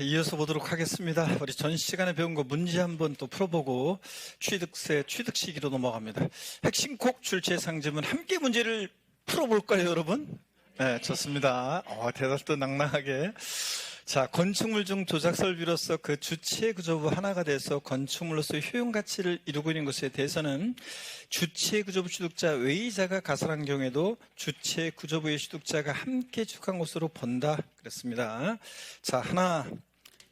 이어서 보도록 하겠습니다. 우리 전 시간에 배운 거 문제 한번 또 풀어보고 취득세, 취득시기로 넘어갑니다. 핵심 콕 출제 상점은 함께 문제를 풀어볼까요, 여러분? 네, 좋습니다. 대답도 낭낭하게. 자, 건축물 중 조작 설비로서 그 주체 구조부 하나가 돼서 건축물로서 효용 가치를 이루고 있는 것에 대해서는 주체 구조부 취득자 외의자가 가설한 경우에도 주체 구조부의 취득자가 함께 취득한 것으로 본다 그랬습니다. 자, 하나,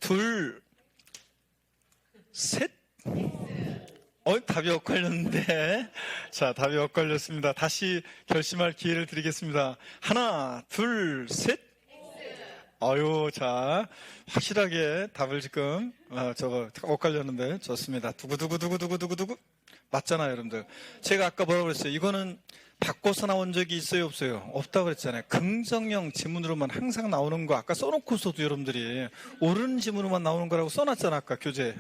둘, 셋. 답이 엇갈렸는데. 자, 답이 엇갈렸습니다. 다시 결심할 기회를 드리겠습니다. 하나, 둘, 셋. 자, 확실하게 답을 지금, 엇갈렸는데, 좋습니다. 두구두구두구두구두구두구. 맞잖아요, 여러분들. 제가 아까 뭐라고 그랬어요? 이거는 바꿔서 나온 적이 있어요, 없어요? 없다고 그랬잖아요. 긍정형 지문으로만 항상 나오는 거, 아까 써놓고서도 여러분들이 옳은 지문으로만 나오는 거라고 써놨잖아, 아까 교재.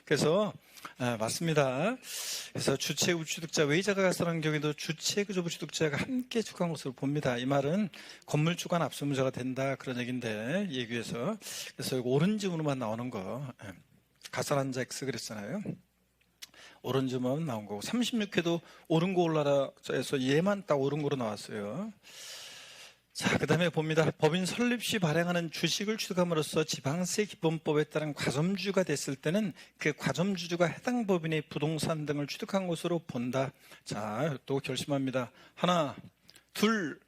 그래서, 맞습니다. 그래서 주체구 취득자 외의자가 가설한 경우에도 주체구조부 취득자가 함께 취득한 것으로 봅니다. 이 말은 건물주관 압수문제가 된다 그런 얘기인데 얘기해서 그래서 옳은 지문으로만 나오는 거 가설한 자 X 그랬잖아요. 옳은 지문만 나온 거고 36회도 옳은 거 올라라 해서 얘만 딱 옳은 거로 나왔어요. 자, 그 다음에 봅니다. 법인 설립 시 발행하는 주식을 취득함으로써 지방세 기본법에 따른 과점주가 됐을 때는 그 과점주주가 해당 법인의 부동산 등을 취득한 것으로 본다. 자, 또 결심합니다. 하나, 둘,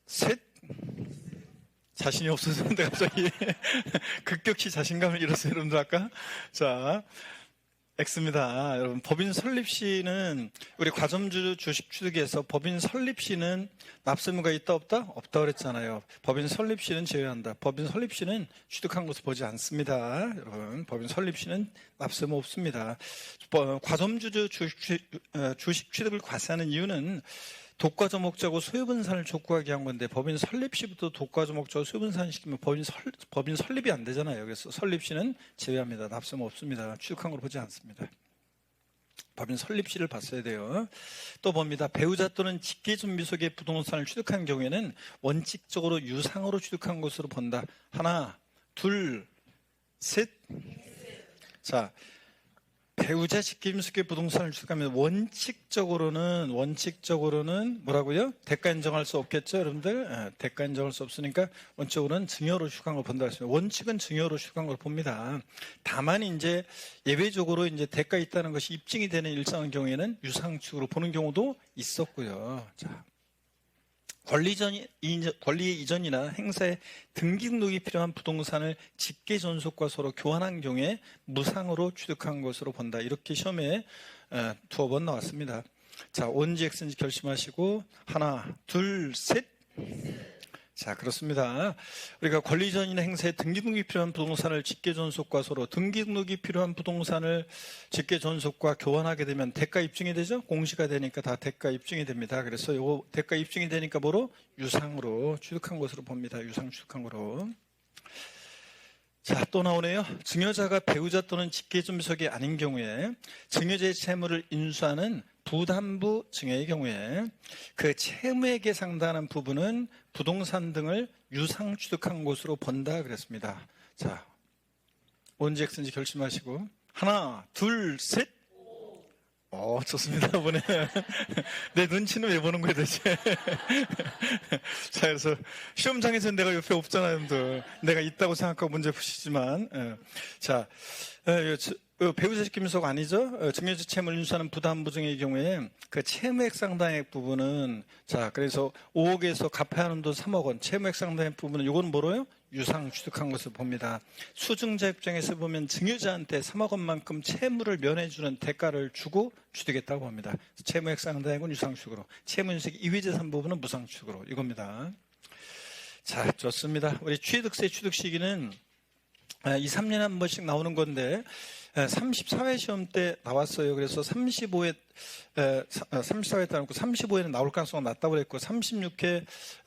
셋. 자신이 없어졌는데 갑자기 급격히 자신감을 잃었어요, 여러분들 아까. 자, X입니다. 여러분, 법인 설립 시는 우리 과점주 주식 취득에서 법인 설립 시는 납세무가 있다 없다? 없다 그랬잖아요. 법인 설립 시는 제외한다. 법인 설립 시는 취득한 것을 보지 않습니다. 여러분, 법인 설립 시는 납세무 없습니다. 과점주 주식 취득을 과세하는 이유는 독과점 목적하고 소유분산을 촉구하기 위한 건데 법인 설립 시부터 독과점 목적으로 소유분산 시키면 법인 설립이 안 되잖아요. 그래서 설립 시는 제외합니다. 납세무 없습니다. 취득한 걸 보지 않습니다. 법인 설립 시를 봤어야 돼요. 또 봅니다. 배우자 또는 직계존비 속의 부동산을 취득한 경우에는 원칙적으로 유상으로 취득한 것으로 본다. 하나, 둘, 셋. 자, 배우자 직계존속의 부동산을 취득하면 원칙적으로는 뭐라고요? 대가 인정할 수 없겠죠, 여러분들? 대가 인정할 수 없으니까 원칙으로는 증여로 취득한 걸 본다 했습니다. 원칙은 증여로 취득한 걸 봅니다. 다만 이제 예외적으로 이제 대가 있다는 것이 입증이 되는 일정한 경우에는 유상축으로 보는 경우도 있었고요. 자. 권리 이전이나 행사에 등기 등록이 필요한 부동산을 직계 존속과 서로 교환한 경우에 무상으로 취득한 것으로 본다. 이렇게 시험에 두어 번 나왔습니다. 자, 온지 X인지 결심하시고 하나, 둘, 셋. 자, 그렇습니다. 우리가 권리 이전이나 행사에 등기 등록이 필요한 부동산을 직계 존속과 서로 등기 등록이 필요한 부동산을 직계 존속과 교환하게 되면 대가 입증이 되죠? 공시가 되니까 다 대가 입증이 됩니다. 그래서 이거 대가 입증이 되니까 뭐로? 유상으로 취득한 것으로 봅니다. 유상 취득한 거로. 자, 또 나오네요. 증여자가 배우자 또는 직계존비속이 아닌 경우에 증여자의 채무를 인수하는 부담부 증여의 경우에 그 채무액에 상당하는 부분은 부동산 등을 유상 취득한 것으로 본다 그랬습니다. 자, 온지 X인지 결심하시고 하나, 둘, 셋. 좋습니다. 이번에 내 눈치는 왜 보는 거야 대체. 자, 그래서 시험장에서는 내가 옆에 없잖아요, 여러분들. 내가 있다고 생각하고 문제 푸시지만. 자, 배우자 직계존속 아니죠? 증여자 채무를 인수하는 부담부증의 경우에 그 채무액 상당액 부분은 자, 그래서 5억에서 갚아야 하는 돈 3억 원, 채무액 상당액 부분은 이거는 뭐로요? 유상 취득한 것을 봅니다. 수증자 입장에서 보면 증여자한테 3억 원만큼 채무를 면해주는 대가를 주고 취득했다고 봅니다. 채무액 상당액은 유상 취득으로, 채무인식 이외재산 부분은 무상 취득으로 이겁니다. 자, 좋습니다. 우리 취득세 취득 시기는 2, 3년에 한 번씩 나오는 건데 34회 시험 때 나왔어요. 그래서 35회, 34회 따놓고 35회는 나올 가능성이 낮다고 그랬고 36회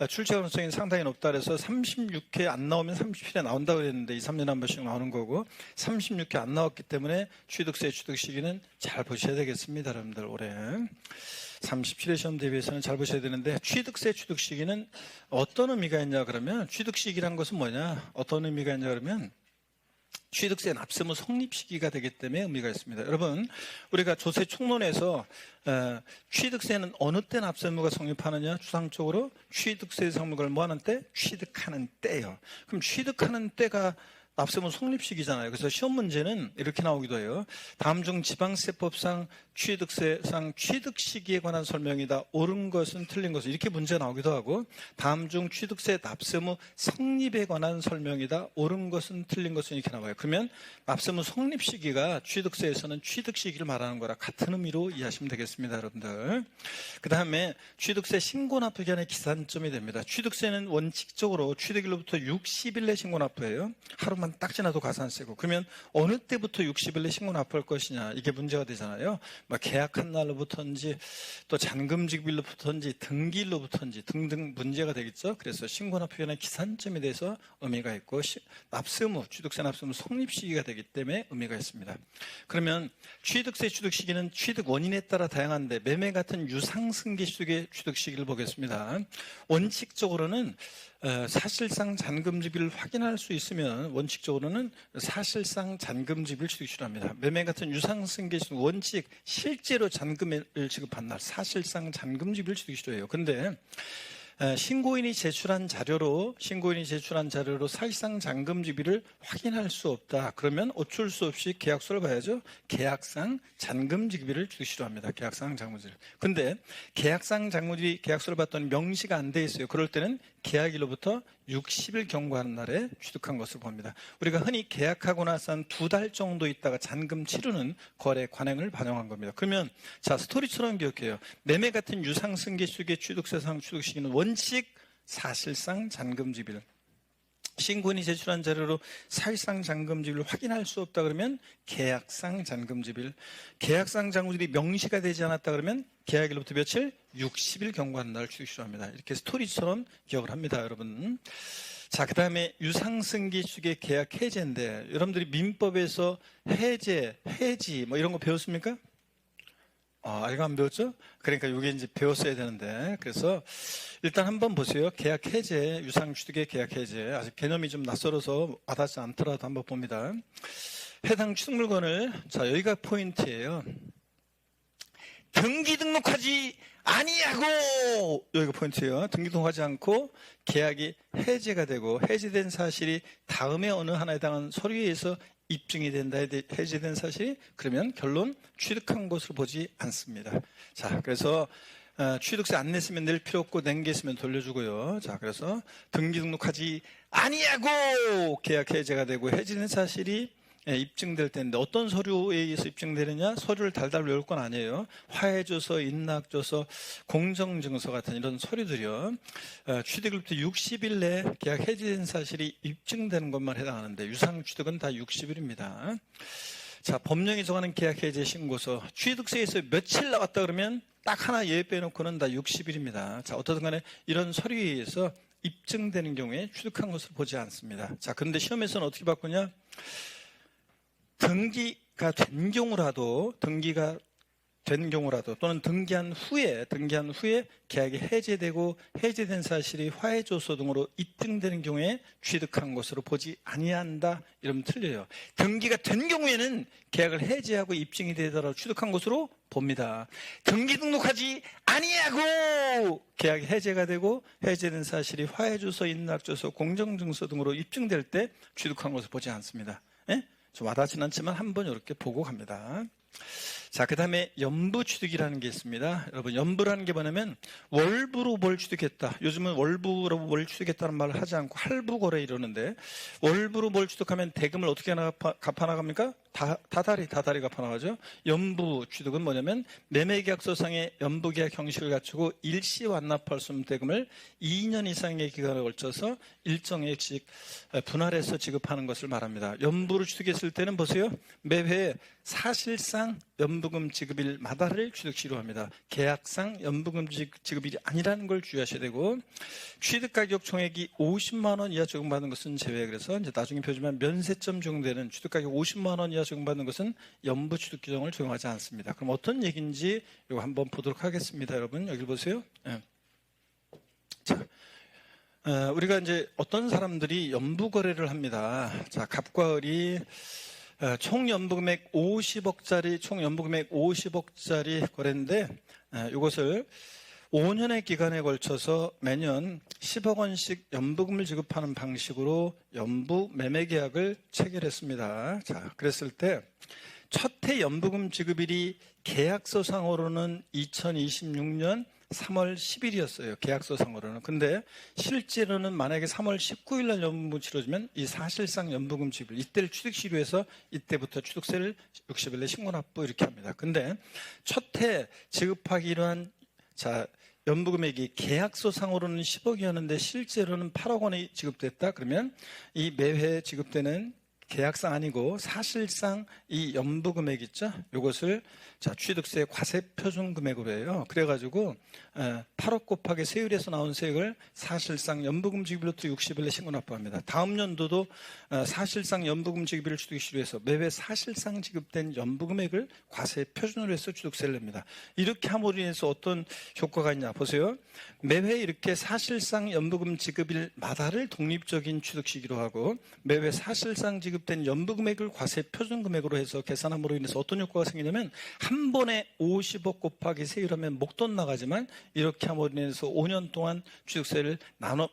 출제 가능성이 상당히 높다 그래서 36회 안 나오면 37회 나온다고 그랬는데 2, 3년에 한 번씩 나오는 거고 36회 안 나왔기 때문에 취득세 취득 시기는 잘 보셔야 되겠습니다. 여러분들 올해 37회 시험 대비해서는 잘 보셔야 되는데 취득세 취득 시기는 어떤 의미가 있냐 그러면 취득 시기란 것은 뭐냐 어떤 의미가 있냐 그러면 취득세 납세무 성립 시기가 되기 때문에 의미가 있습니다. 여러분 우리가 조세 총론에서 취득세는 어느 때 납세무가 성립하느냐 추상적으로 취득세 성립을 뭐 하는 때? 취득하는 때요. 그럼 취득하는 때가 납세무 성립 시기잖아요. 그래서 시험 문제는 이렇게 나오기도 해요. 다음 중 지방세법상 취득세상 취득 시기에 관한 설명이다. 옳은 것은 틀린 것은 이렇게 문제가 나오기도 하고 다음 중 취득세 납세무 성립에 관한 설명이다. 옳은 것은 틀린 것은 이렇게 나와요. 그러면 납세무 성립 시기가 취득세에서는 취득 시기를 말하는 거라 같은 의미로 이해하시면 되겠습니다. 여러분들. 그 다음에 취득세 신고납부 기한의 기산점이 됩니다. 취득세는 원칙적으로 취득일로부터 60일 내 신고납부예요. 하루만 딱 지나도 가산세고 그러면 어느 때부터 60일 내 신고납부할 것이냐 이게 문제가 되잖아요. 계약한 날로부터인지 또 잔금지급일로부터인지 등기일로부터인지 등등 문제가 되겠죠. 그래서 신고납부기한의 기산점에 대해서 의미가 있고 납세무 취득세 납세무 성립 시기가 되기 때문에 의미가 있습니다. 그러면 취득세 취득 시기는 취득 원인에 따라 다양한데 매매 같은 유상승계 취득의 취득 시기를 보겠습니다. 원칙적으로는 사실상 잔금지비를 확인할 수 있으면 원칙적으로는 사실상 잔금지비를 취득합니다. 매매 같은 유상승계 취득 원칙 실제로 잔금을 지급한 날 사실상 잔금지비를 취득해요. 그런데 신고인이 제출한 자료로 사실상 잔금지비를 확인할 수 없다. 그러면 어쩔 수 없이 계약서를 봐야죠. 계약상 잔금지비를 취득 합니다. 계약상 잔금지비. 근데 계약상 잔금지비 계약서를 봤더니 명시가 안 돼 있어요. 그럴 때는 계약일로부터 60일 경과하는 날에 취득한 것을 봅니다. 우리가 흔히 계약하고 나서 한 2달 정도 있다가 잔금 치르는 거래 관행을 반영한 겁니다. 그러면 자 스토리처럼 기억해요. 매매 같은 유상승계 취득의 취득세상 취득 시기는 원칙 사실상 잔금지비를 신고인이 제출한 자료로 사실상 잔금지비를 확인할 수 없다 그러면 계약상 잔금지비를 계약상 잔금지비 명시가 되지 않았다 그러면 계약일로부터 며칠? 60일 경과하는 날을 취득합니다. 이렇게 스토리처럼 기억을 합니다. 여러분. 자, 그 다음에 유상승계 취득의 계약 해제인데 여러분들이 민법에서 해제, 해지 뭐 이런 거 배웠습니까? 이거 안 배웠죠? 그러니까 이게 이제 배웠어야 되는데 그래서 일단 한번 보세요. 계약 해제, 유상취득의 계약 해제 아직 개념이 좀 낯설어서 와닿지 않더라도 한번 봅니다. 해당 취득 물건을 자 여기가 포인트예요. 등기 등록하지 아니하고 여기가 포인트예요. 등기 등록하지 않고 계약이 해제가 되고 해제된 사실이 다음에 어느 하나에 해당하는 서류에 의해서 입증이 된다 해제된 사실이 그러면 결론 취득한 것으로 보지 않습니다. 자 그래서 취득세 안 냈으면 낼 필요 없고 낸 게 있으면 돌려주고요. 자 그래서 등기 등록하지 아니하고 계약 해제가 되고 해제된 사실이 입증될 텐데 어떤 서류에 의해서 입증되느냐 서류를 달달 외울 건 아니에요. 화해조서, 인락조서, 공정증서 같은 이런 서류들이요. 취득일부터 60일 내에 계약 해제된 사실이 입증되는 것만 해당하는데 유상취득은 다 60일입니다. 자 법령이 정하는 계약 해제 신고서 취득세에서 며칠 나왔다 그러면 딱 하나 예외 빼놓고는 다 60일입니다. 자 어떻든 간에 이런 서류에 의해서 입증되는 경우에 취득한 것을 보지 않습니다. 자 그런데 시험에서는 어떻게 바꾸냐 등기가 된 경우라도 또는 등기한 후에 계약이 해제되고 해제된 사실이 화해조서 등으로 입증되는 경우에 취득한 것으로 보지 아니한다 이러면 틀려요. 등기가 된 경우에는 계약을 해제하고 입증이 되더라도 취득한 것으로 봅니다. 등기 등록하지 아니하고 계약이 해제가 되고 해제된 사실이 화해조서, 인락조서, 공정증서 등으로 입증될 때 취득한 것을 보지 않습니다. 좀 와닿지는 않지만 한번 이렇게 보고 갑니다. 자, 그 다음에 연부취득이라는 게 있습니다. 여러분, 연부라는 게 뭐냐면 월부로 뭘 취득했다. 요즘은 월부로 뭘 취득했다는 말을 하지 않고 할부거래 이러는데 월부로 뭘 취득하면 대금을 어떻게 갚아 나갑니까? 다다리 갚아나가죠. 연부 취득은 뭐냐면 매매계약서상의 연부계약 형식을 갖추고 일시 완납할 수 없는 대금을 2년 이상의 기간에 걸쳐서 일정액씩 분할해서 지급하는 것을 말합니다. 연부를 취득했을 때는 보세요. 매회 사실상 연부금 지급일마다를 취득시로 합니다. 계약상 연부금 지급일이 아니라는 걸 주의하셔야 되고, 취득가격 총액이 50만 원 이하 적용받는 것은 제외. 그래서 이제 나중에 표지만 면세점 적용되는 취득가격 50만 원 이하 적용받는 것은 연부 취득 규정을 적용하지 않습니다. 그럼 어떤 얘기인지 이거 한번 보도록 하겠습니다. 여러분 여기 보세요. 네. 자, 우리가 이제 어떤 사람들이 연부 거래를 합니다. 자, 갑과 을이 총 연부금액 50억짜리 총 연부금액 50억짜리 거래인데, 이것을 5년의 기간에 걸쳐서 매년 10억 원씩 연부금을 지급하는 방식으로 연부 매매 계약을 체결했습니다. 자, 그랬을 때 첫 해 연부금 지급일이 계약서상으로는 2026년 3월 10일이었어요. 계약서상으로는. 근데 실제로는 만약에 3월 19일 날 연부금 치러지면 이 사실상 연부금 지급일, 이때를 취득시료해서 이때부터 취득세를 60일 내 신고납부 이렇게 합니다. 근데 첫 해 지급하기로 한 연부금액이 계약서상으로는 10억이었는데 실제로는 8억 원이 지급됐다. 그러면 이 매회 지급되는 계약상 아니고 사실상 이 연부금액 있죠? 이것을 취득세 과세 표준 금액으로 해요. 그래가지고 8억 곱하기 세율에서 나온 세액을 사실상 연부금 지급일로부터 60일에 신고납부합니다. 다음 연도도 사실상 연부금 지급일을 취득시로 해서 매회 사실상 지급된 연부금액을 과세 표준으로 해서 취득세를 냅니다. 이렇게 함으로 인해서 어떤 효과가 있냐 보세요. 매회 이렇게 사실상 연부금 지급일마다를 독립적인 취득시기로 하고, 매회 사실상 지급된 연부금액을 과세 표준금액으로 해서 계산함으로 인해서 어떤 효과가 생기냐면, 한 번에 50억 곱하기 세율하면 목돈 나가지만 이렇게 함으로 인해서 5년 동안 취득세를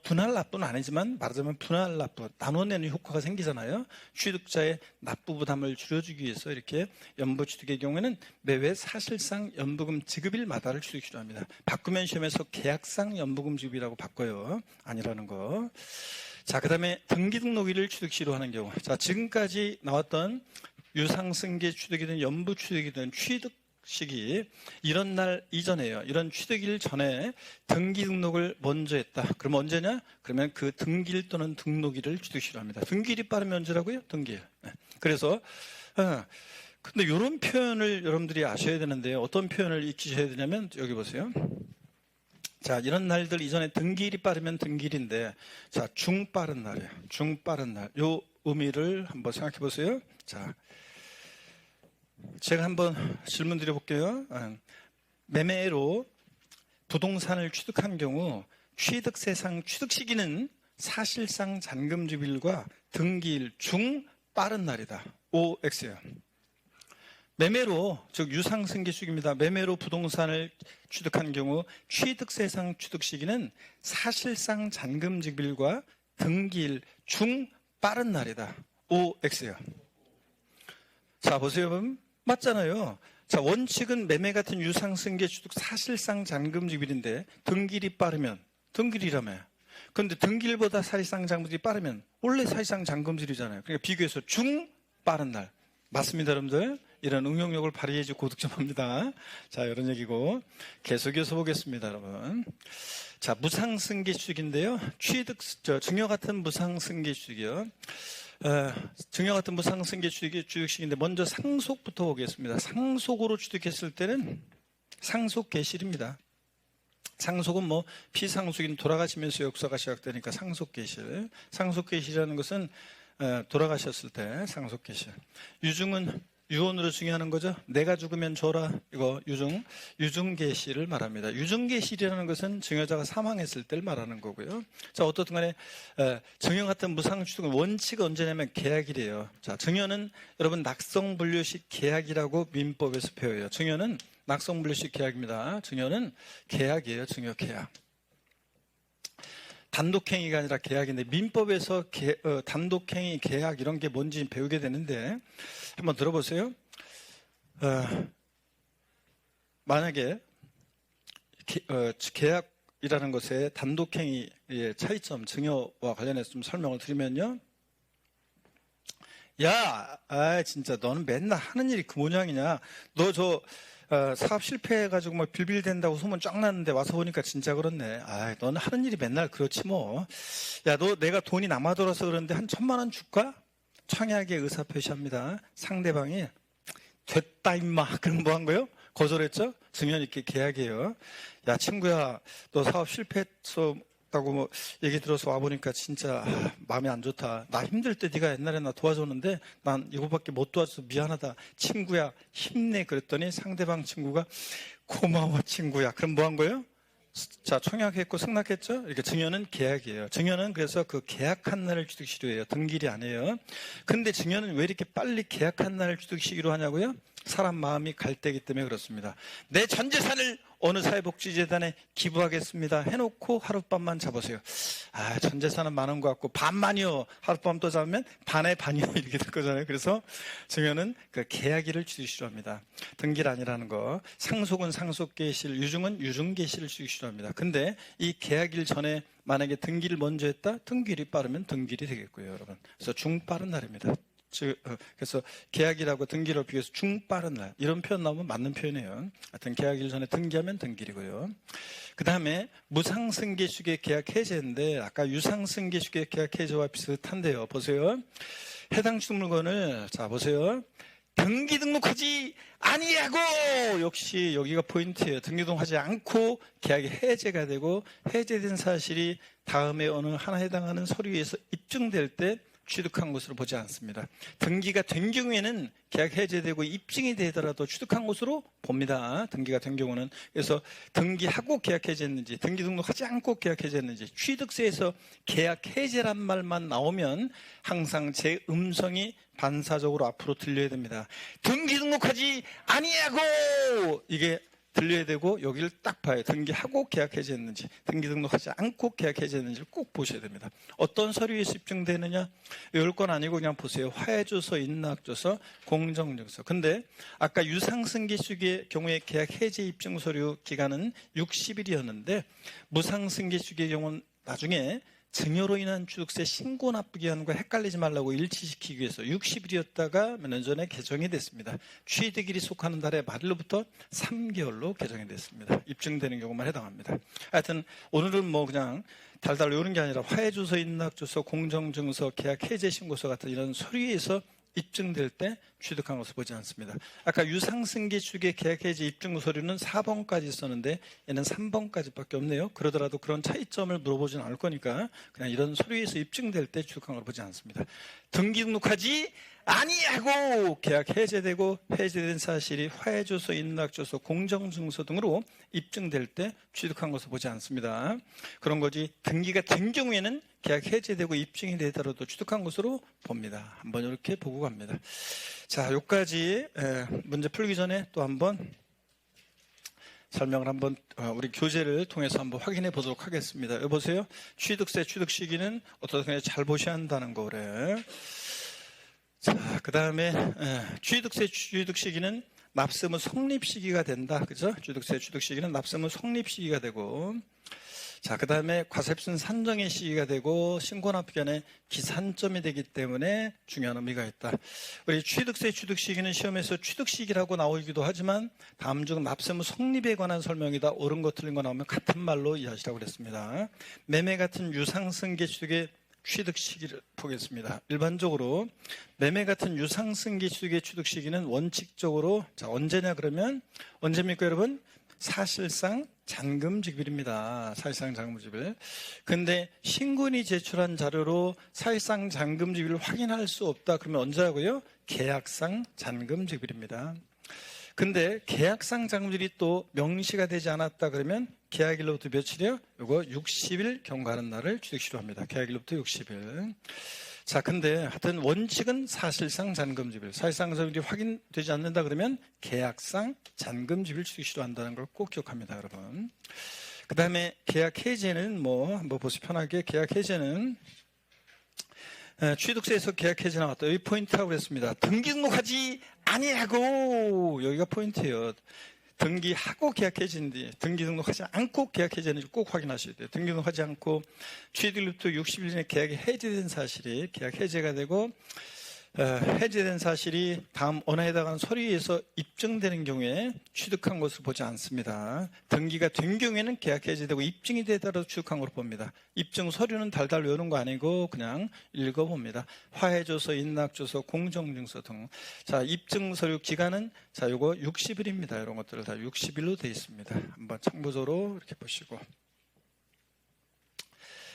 분할 납부는 아니지만 말하자면 분할 납부, 나눠내는 효과가 생기잖아요. 취득자의 납부 부담을 줄여주기 위해서 이렇게 연부 취득의 경우에는 매회 사실상 연부금 지급일마다를 취득시로 합니다. 바꾸면 시험에서 계약상 연부금 지급이라고 바꿔요. 아니라는 거. 자, 그 다음에 등기등록일을 취득시로 하는 경우. 자, 지금까지 나왔던 유상승계 취득이든 연부 취득이든 취득 시기, 이런 날 이전에요. 이런 취득일 전에 등기등록을 먼저 했다. 그럼 언제냐? 그러면 그 등기일 또는 등록일을 취득시로 합니다. 등기일이 빠르면 언제라고요? 등기일. 그래서 근데 이런 표현을 여러분들이 아셔야 되는데요. 어떤 표현을 익히셔야 되냐면 여기 보세요. 자, 이런 날들 이전에 등기일이 빠르면 등기일인데, 자, 중빠른 날이에요. 중빠른 날. 요 의미를 한번 생각해 보세요. 자, 제가 한번 질문 드려볼게요. 매매로 부동산을 취득한 경우 취득세상 취득 시기는 사실상 잔금지급일과 등기일 중 빠른 날이다. OX예요. 매매로, 즉 유상승계 취득입니다. 매매로 부동산을 취득한 경우 취득세상 취득 시기는 사실상 잔금지급일과 등기일 중 빠른 날이다. OX예요. 자, 보세요. 여러분. 맞잖아요. 자, 원칙은 매매 같은 유상승계 취득 사실상 잔금지급일인데 등기일이 빠르면 등기일이라며. 그런데 등기일보다 사실상 잔금지급일이 빠르면 원래 사실상 잔금지급일이잖아요. 그러니까 비교해서 중 빠른 날. 맞습니다, 여러분들. 이런 응용력을 발휘해야지 고득점합니다. 자, 이런 얘기고 계속 이어서 보겠습니다, 여러분. 자, 무상승계 취득인데요. 증여 같은 무상승계 취득이요. 증여 같은 무상승계 취득식인데 먼저 상속부터 보겠습니다. 상속으로 취득했을 때는 상속 개실입니다. 상속은 뭐 피상속인 돌아가시면서 역사가 시작되니까 상속 개실. 상속 개실이라는 것은 돌아가셨을 때 상속 개실. 유증은 유언으로 증여하는 거죠. 내가 죽으면 줘라. 이거 유증계시를 말합니다. 유증계시라는 것은 증여자가 사망했을 때를 말하는 거고요. 자, 어떻든 간에 증여 같은 무상취득은 원칙은 언제냐면 계약이래요. 자, 증여는 여러분 낙성분류식 계약이라고 민법에서 배워요. 증여는 낙성분류식 계약입니다. 증여는 계약이에요. 증여 계약. 단독행위가 아니라 계약인데 민법에서 단독행위, 계약 이런 게 뭔지 배우게 되는데 한번 들어보세요. 만약에 계약이라는 것의 단독행위의 차이점, 증여와 관련해서 좀 설명을 드리면요. 야, 진짜 너는 맨날 하는 일이 그 모양이냐? 너 사업 실패해가지고 막 빌빌댄다고 소문 쫙 났는데 와서 보니까 진짜 그렇네. 너는 하는 일이 맨날 그렇지 뭐. 야, 너 내가 돈이 남아돌아서 그러는데 한 1,000만 원 줄까? 청약에 의사표시합니다. 상대방이 됐다 임마. 그럼 뭐 한 거예요? 거절했죠? 승연 있게 계약이에요. 야, 친구야, 너 사업 실패했어. 다고 뭐 얘기 들어서 와보니까 진짜 마음이 안 좋다. 나 힘들 때 네가 옛날에 나 도와줬는데 난 이거밖에 못 도와줘서 미안하다. 친구야 힘내. 그랬더니 상대방 친구가 고마워 친구야. 그럼 뭐 한 거예요? 자, 청약했고 승낙했죠? 이렇게 증여는 계약이에요. 증여는 그래서 그 계약한 날을 취득시로 해요. 등기일이 아니에요. 근데 증여는 왜 이렇게 빨리 계약한 날을 취득시기로 하냐고요? 사람 마음이 갈대기 때문에 그렇습니다. 내 전 재산을 어느 사회복지재단에 기부하겠습니다 해놓고 하룻밤만 잡으세요. 전 재산은 많은 것 같고 반만이요. 하룻밤 또 잡으면 반의 반이요. 이렇게 될 거잖아요. 그래서 증여는 그 계약일을 취득시로 합니다. 등기일 아니라는 거. 상속은 상속계실, 유증은 유증계실을 취득시로 합니다. 근데 이 계약일 전에 만약에 등기를 먼저 했다? 등기일이 빠르면 등기일이 되겠고요, 여러분. 그래서 중빠른 날입니다. 그래서 계약일하고 등기를 비교해서 중빠른 날 이런 표현 나오면 맞는 표현이에요. 하여튼 계약일 전에 등기하면 등기이고요. 그 다음에 무상승계식의 계약 해제인데 아까 유상승계식의 계약 해제와 비슷한데요. 보세요. 해당 취득물건을 자 보세요. 등기 등록하지 아니하고 역시 여기가 포인트예요. 등기 등록하지 않고 계약이 해제가 되고 해제된 사실이 다음에 어느 하나 해당하는 서류에서 입증될 때 취득한 것으로 보지 않습니다. 등기가 된 경우에는 계약 해제되고 입증이 되더라도 취득한 것으로 봅니다. 등기가 된 경우는. 그래서 등기하고 계약 해제했는지 등기 등록하지 않고 계약 해제했는지 취득세에서 계약 해제란 말만 나오면 항상 제 음성이 반사적으로 앞으로 들려야 됩니다. 등기 등록하지 아니하고 이게 들려야 되고 여기를 딱 봐요. 등기하고 계약 해제했는지 등기 등록하지 않고 계약 해제했는지를 꼭 보셔야 됩니다. 어떤 서류에서 입증되느냐? 이럴 건 아니고 그냥 보세요. 화해조서, 인락조서, 공정증서. 근데 아까 유상승계식의 경우에 계약 해제 입증 서류 기간은 60일이었는데 무상승계식의 경우는 나중에 증여로 인한 취득세 신고 납부 기한과 헷갈리지 말라고 일치시키기 위해서 60일이었다가 몇 년 전에 개정이 됐습니다. 취득일이 속하는 달의 말일로부터 3개월로 개정이 됐습니다. 입증되는 경우만 해당합니다. 하여튼 오늘은 뭐 그냥 달달 외우는 게 아니라 화해조서, 인락조서, 공정증서, 계약 해제 신고서 같은 이런 서류에서 입증될 때 취득한 것을 보지 않습니다. 아까 유상승계축의 계약해지 입증 서류는 4번까지 있었는데 얘는 3번까지밖에 없네요. 그러더라도 그런 차이점을 물어보지는 않을 거니까 그냥 이런 서류에서 입증될 때 취득한 걸 보지 않습니다. 등기 등록하지 아니하고 계약 해제되고 해제된 사실이 화해조서, 인락조서, 공정증서 등으로 입증될 때 취득한 것을 보지 않습니다. 그런 거지 등기가 된 경우에는 계약 해제되고 입증이 되더라도 취득한 것으로 봅니다. 한번 이렇게 보고 갑니다. 자, 여기까지 문제 풀기 전에 또 한번 설명을 한번 우리 교재를 통해서 한번 확인해 보도록 하겠습니다. 여기 보세요. 취득세 취득 시기는 어떻게 잘 보셔야 한다는 거래. 자, 그 다음에 취득세 취득 시기는 납세무 성립 시기가 된다. 그죠? 취득세 취득 시기는 납세무 성립 시기가 되고, 자, 그 다음에 과세입순 산정의 시기가 되고 신고납기간에 기산점이 되기 때문에 중요한 의미가 있다. 우리 취득세 취득 시기는 시험에서 취득 시기라고 나오기도 하지만 다음 중 납세무 성립에 관한 설명이다. 옳은 거 틀린 거 나오면 같은 말로 이해하시라고 그랬습니다. 매매 같은 유상승계 취득의 취득 시기를 보겠습니다. 일반적으로 매매 같은 유상승계 취득의 취득 시기는 원칙적으로 자 언제냐 그러면 언제입니까 여러분? 사실상 잔금지급일입니다. 사실상 잔금지급일. 근데 신군이 제출한 자료로 사실상 잔금지급일을 확인할 수 없다 그러면 언제라고요? 계약상 잔금지급일입니다. 근데 계약상 잔금지급일이 또 명시가 되지 않았다 그러면 계약일로부터 며칠이요? 이거 60일 경과하는 날을 취득시로 합니다. 계약일로부터 60일. 자, 근데 하여튼 원칙은 사실상 잔금지급일. 사실상 잔금지급일이 확인되지 않는다 그러면 계약상 잔금지급일 취득시로 한다는 걸 꼭 기억합니다, 여러분. 그 다음에 계약 해제는 한번 보시 편하게 계약 해제는 취득세에서 계약 해제 나왔다. 여기 포인트라고 그랬습니다. 등기 등록하지 아니하고 여기가 포인트예요. 등기하고 계약 해제인데 등기 등록하지 않고 계약 해제는지 꼭 확인하셔야 돼요. 등기 등록하지 않고 취득일부터 60일 전에 계약이 해제된 사실이 계약 해제가 되고 해제된 사실이 다음 언어에 해당하는 서류에 의해서 입증되는 경우에 취득한 것으로 보지 않습니다. 등기가 된 경우에는 계약 해제되고 입증이 되에 따라 취득한 것으로 봅니다. 입증 서류는 달달 외우는 거 아니고 그냥 읽어봅니다. 화해조서, 인락조서, 공정증서 등. 자, 입증 서류 기간은 자, 요거 60일입니다. 이런 것들을 다 60일로 되어 있습니다. 한번 참고적으로 이렇게 보시고.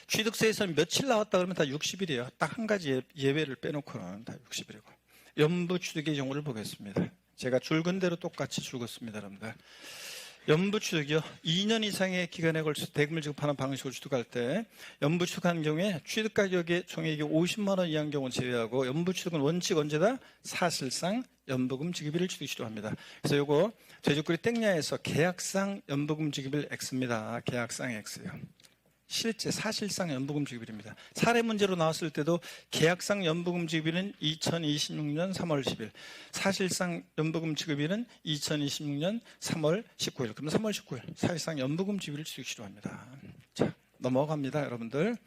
취득세에서는 며칠 나왔다 그러면 다 60일이에요. 딱 한 가지 예외를 빼놓고는 다 60일이고. 연부 취득의 경우를 보겠습니다. 제가 줄근 대로 똑같이 줄었습니다, 여러분들. 연부 취득이요. 2년 이상의 기간에 걸쳐서 대금을 지급하는 방식으로 취득할 때 연부 취득하는 경우에 취득 가격의 총액이 50만 원 이하인 경우는 제외하고 연부 취득은 원칙 언제다? 사실상 연부금 지급일을 취득시로 합니다. 그래서 요거 제주거리 땡야에서 계약상 연부금 지급일 X입니다. 계약상 X요. 실제 사실상 연부금 지급일입니다. 사례 문제로 나왔을 때도 계약상 연부금 지급일은 2026년 3월 10일, 사실상 연부금 지급일은 2026년 3월 19일. 그럼 3월 19일 사실상 연부금 지급일을 취득시로 합니다. 자, 넘어갑니다, 여러분들.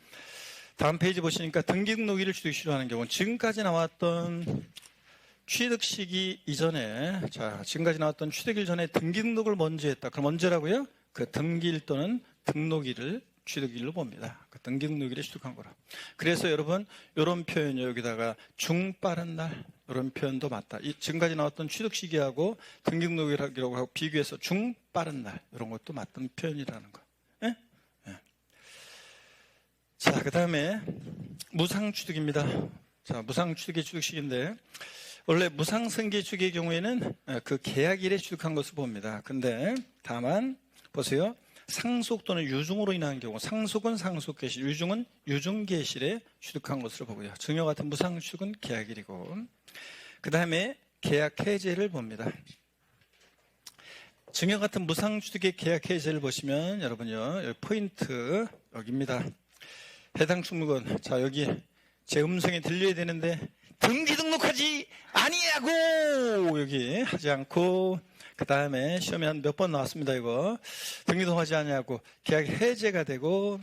다음 페이지 보시니까 등기등록일을 취득시로 하는 경우 지금까지 나왔던 취득 시기 이전에, 자, 지금까지 나왔던 취득일 전에 등기등록을 먼저 했다. 그럼 언제라고요? 그 등기일 또는 등록일을 취득일로 봅니다. 그 등기등록일에 취득한 거라. 그래서 여러분 이런 표현이 여기다가 중빠른 날 이런 표현도 맞다. 지금까지 나왔던 취득 시기하고 등기등록일이라고 하고 비교해서 중빠른 날 이런 것도 맞던 표현이라는 거. 예? 예. 자, 그 다음에 무상취득입니다. 자, 무상취득의 취득식인데 원래 무상승계 취득의 경우에는 그 계약일에 취득한 것을 봅니다. 근데 다만 보세요. 상속 또는 유증으로 인한 경우, 상속은 상속계실, 유증은 유증계실에 취득한 것으로 보고요. 증여 같은 무상취득은 계약일이고, 그 다음에 계약 해제를 봅니다. 증여 같은 무상취득의 계약 해제를 보시면 여러분요, 여기 포인트 여기입니다. 해당 충무건, 자, 여기 제 음성이 들려야 되는데 등기 등록하지 아니하고 여기 하지 않고, 그 다음에 시험에 한 몇 번 나왔습니다. 이거 등기등록하지 아니하고 계약 해제가 되고,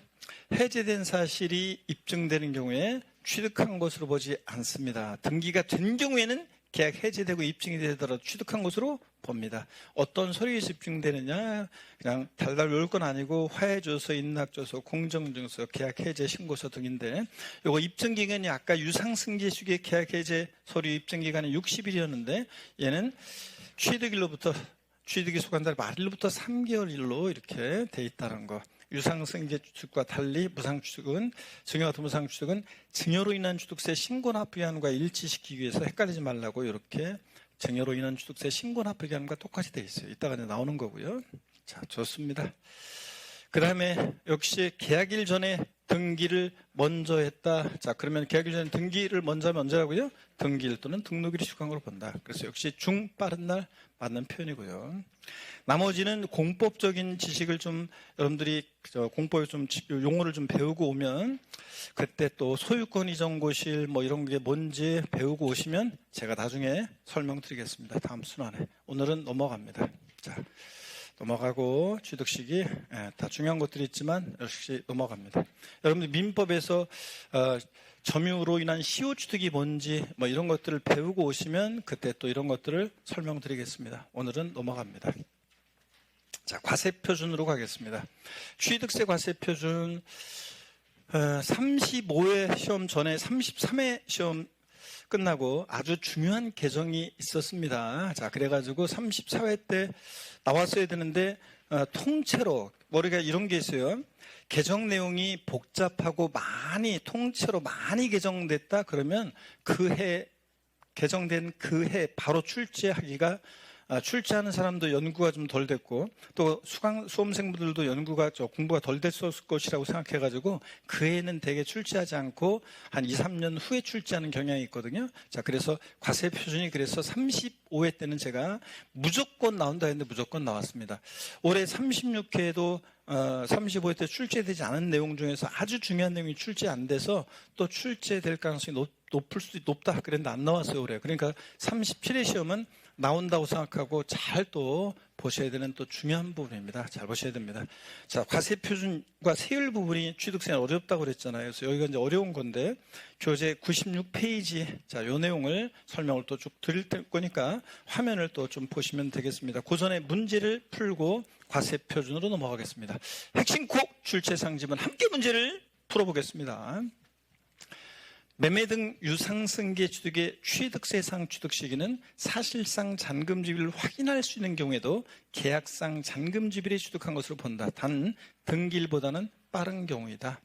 해제된 사실이 입증되는 경우에 취득한 것으로 보지 않습니다. 등기가 된 경우에는 계약 해제되고 입증이 되더라도 취득한 것으로 봅니다. 어떤 서류에서 입증되느냐, 그냥 달달 외울 건 아니고 화해조서, 인락조서, 공정증서, 계약 해제 신고서 등인데, 요거 입증 기간이 아까 유상승계식의 계약 해제 서류 입증 기간이 60일이었는데 얘는 취득일로부터, 취득이 속한 달 말일로부터 3개월일로 이렇게 돼 있다는 거. 유상승계 취득과 달리 무상취득은, 증여 같은 무상취득은 증여로 인한 취득세 신고납부기간과 일치시키기 위해서 헷갈리지 말라고 이렇게 증여로 인한 취득세 신고납부기간과 똑같이 돼 있어요. 이따가 나오는 거고요. 자, 좋습니다. 그 다음에 역시 계약일 전에 등기를 먼저 했다. 자, 그러면 계약일 전에 등기를 먼저 하면 언제라고요? 등기일 또는 등록일이 취득한 걸로 본다. 그래서 역시 중 빠른 날 맞는 표현이고요. 나머지는 공법적인 지식을 좀 여러분들이 공법의 좀 용어를 좀 배우고 오면 그때 또 소유권 이전 고실 뭐 이런 게 뭔지 배우고 오시면 제가 나중에 설명드리겠습니다. 다음 순환에. 오늘은 넘어갑니다. 자, 넘어가고 취득 시기 다 중요한 것들이 있지만 역시 넘어갑니다. 여러분들 민법에서 점유로 인한 시효 취득이 뭔지 뭐 이런 것들을 배우고 오시면 그때 또 이런 것들을 설명드리겠습니다. 오늘은 넘어갑니다. 자, 과세표준으로 가겠습니다. 취득세 과세표준 35회 시험 전에 33회 시험 끝나고 아주 중요한 개정이 있었습니다. 자, 그래가지고 34회 때 나왔어야 되는데 통째로 머리가 이런 게 있어요. 개정 내용이 복잡하고 많이 통째로 많이 개정됐다 그러면 그 해 개정된 그 해 바로 출제하기가 출제하는 사람도 연구가 좀 덜 됐고 또 수험생분들도 연구가 공부가 덜 됐을 것이라고 생각해가지고 그 해는 대개 출제하지 않고 한 2, 3년 후에 출제하는 경향이 있거든요. 자, 그래서 과세 표준이 그래서 35회 때는 제가 무조건 나온다 했는데 무조건 나왔습니다. 올해 36회에도 35회 때 출제되지 않은 내용 중에서 아주 중요한 내용이 출제 안 돼서 또 출제될 가능성이 높을 수도 높다 그랬는데 안 나왔어요 올해. 그러니까 37회 시험은 나온다고 생각하고 잘 또 보셔야 되는 또 중요한 부분입니다. 잘 보셔야 됩니다. 자, 과세표준과 세율 부분이 취득세는 어렵다고 그랬잖아요. 그래서 여기가 이제 어려운 건데 교재 96페이지 자, 요 내용을 설명을 또 쭉 드릴 거니까 화면을 또 좀 보시면 되겠습니다. 그 전에 문제를 풀고 과세표준으로 넘어가겠습니다. 핵심 콕 출제상지문 함께 문제를 풀어보겠습니다. 매매 등 유상승계 취득의 취득세상 취득 시기는 사실상 잔금지비를 확인할 수 있는 경우에도 계약상 잔금지비를 취득한 것으로 본다. 단 등기일보다는 빠른 경우이다.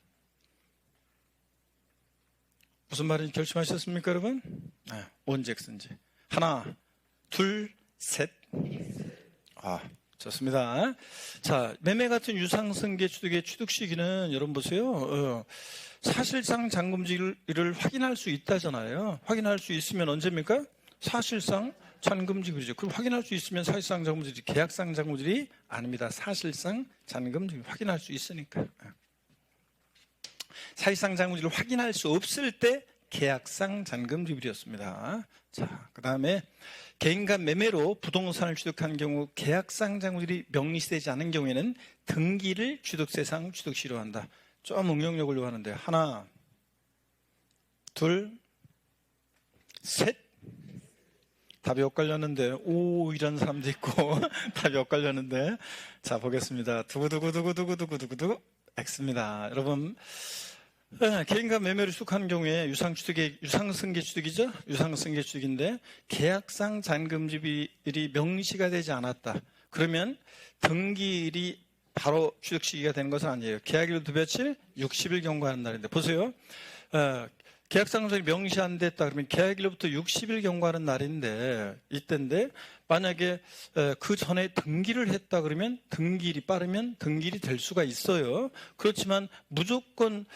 무슨 말인지 결심하셨습니까, 여러분? 언제 X인지. 하나, 둘, 셋. 좋습니다. 자, 매매 같은 유상승계 취득의 취득 시기는 여러분 보세요. 사실상 잔금지비를 확인할 수 있다잖아요. 확인할 수 있으면 언제입니까? 사실상 잔금지비죠. 그럼 확인할 수 있으면 사실상 잔금지비, 계약상 잔금지비 아닙니다. 사실상 잔금지비 확인할 수 있으니까. 사실상 잔금지비를 확인할 수 없을 때 계약상 잔금지비였습니다. 자, 그 다음에 개인 간 매매로 부동산을 취득한 경우 계약상 잔금지비 명시되지 않은 경우에는 등기를 취득세상 취득시로 한다. 좀 응용력을 요하는데 하나, 둘, 셋. 답이 엇갈렸는데 오 이런 사람도 있고 답이 엇갈렸는데 자 보겠습니다. 두구두구두구두구두구두구 X입니다. 여러분 개인과 매매를 취득하는 경우에 유상승계 취득이죠. 유상승계 취득인데 계약상 잔금지비일이 명시가 되지 않았다. 그러면 등기일이 바로 취득 시기가 되는 것은 아니에요. 계약일부터 며칠? 60일 경과하는 날인데 보세요. 계약상 잔금이 명시 안 됐다 그러면 계약일부터 60일 경과하는 날인데 이때인데 만약에 그 전에 등기를 했다 그러면 등기일이 빠르면 등기일이 될 수가 있어요. 그렇지만 무조건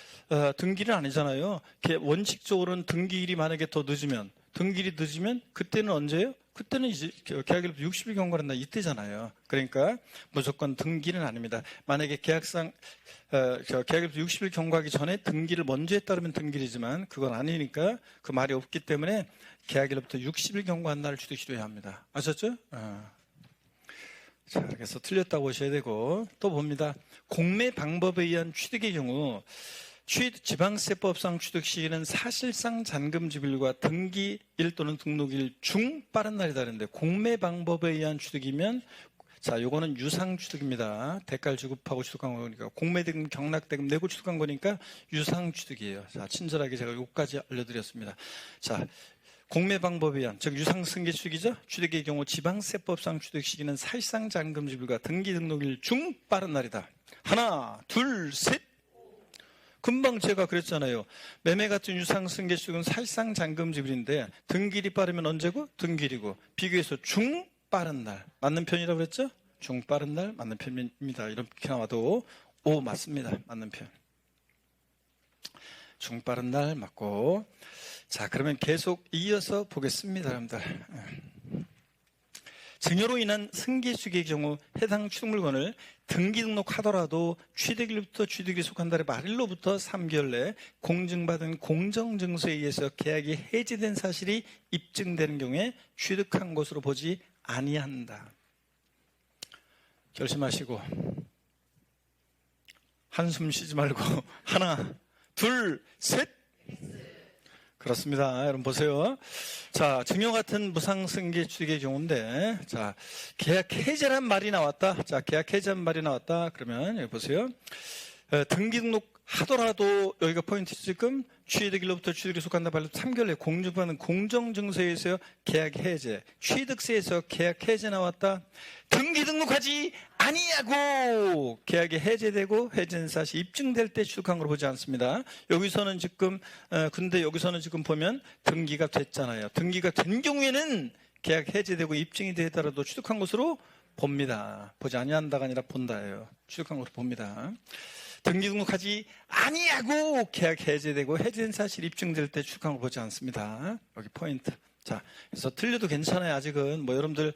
등기일은 아니잖아요. 원칙적으로는 등기일이 만약에 더 늦으면 등기일이 늦으면 그때는 언제예요? 그때는 이제 계약일부터 60일 경과하는 날 이때잖아요. 그러니까 무조건 등기는 아닙니다. 만약에 계약일부터 60일 경과하기 전에 등기를 먼저 했다 그러면 등기이지만 그건 아니니까 그 말이 없기 때문에 계약일부터 60일 경과한 날을 취득시효해야 합니다. 아셨죠? 자, 그래서 틀렸다고 보셔야 되고 또 봅니다. 공매 방법에 의한 취득의 경우 지방세법상 취득 시기는 사실상 잔금지비일과 등기일 또는 등록일 중 빠른 날이 다른데 공매 방법에 의한 취득이면 자, 요거는 유상취득입니다. 대가를 지급하고 취득한 거니까 공매대금, 경락대금 내고 취득한 거니까 유상취득이에요. 자, 친절하게 제가 요까지 알려드렸습니다. 자, 공매 방법에 의한 즉 유상승계 취득이죠. 취득의 경우 지방세법상 취득 시기는 사실상 잔금지비일과 등기 등록일 중 빠른 날이다. 하나, 둘, 셋. 금방 제가 그랬잖아요. 매매 같은 유상승계 취득은 사실상 잔금지비인데 등기일이 빠르면 언제고? 등기일이고 비교해서 중 빠른 날 맞는 편이라고 그랬죠? 중 빠른 날 맞는 편입니다. 이렇게 나와도 O 맞습니다. 맞는 편. 중 빠른 날 맞고 자 그러면 계속 이어서 보겠습니다. 여러분들. 증여로 인한 승계취득의 경우 해당 취득물건을 등기 등록하더라도 취득일부터 취득일에 속한 달의 말일로부터 3개월 내에 공증받은 공정증서에 의해서 계약이 해지된 사실이 입증되는 경우에 취득한 것으로 보지 아니한다. 결심하시고 한숨 쉬지 말고 하나, 둘, 셋. 그렇습니다. 여러분 보세요. 자, 증여 같은 무상승계 취득의 경우인데, 자, 계약 해제란 말이 나왔다. 자, 계약 해제란 말이 나왔다. 그러면 여기 보세요. 등기 등록 하더라도 여기가 포인트죠. 지금 취득일로부터 취득일에 속한다 말로 3개월 내에 공증받는 공정증서에서 계약 해제, 취득세에서 계약 해제 나왔다. 등기 등록하지 아니하고 계약이 해제되고 해제된 사실 입증될 때 취득한 걸 보지 않습니다. 여기서는 지금 근데 여기서는 지금 보면 등기가 됐잖아요. 등기가 된 경우에는 계약 해제되고 입증이 되더라도 취득한 것으로 봅니다. 보지 아니한다가 아니라 본다예요. 취득한 것으로 봅니다. 등기 등록하지 아니하고 계약 해제되고 해제된 사실 입증될 때 취득한 걸 보지 않습니다. 여기 포인트. 자, 그래서 틀려도 괜찮아요. 아직은 뭐 여러분들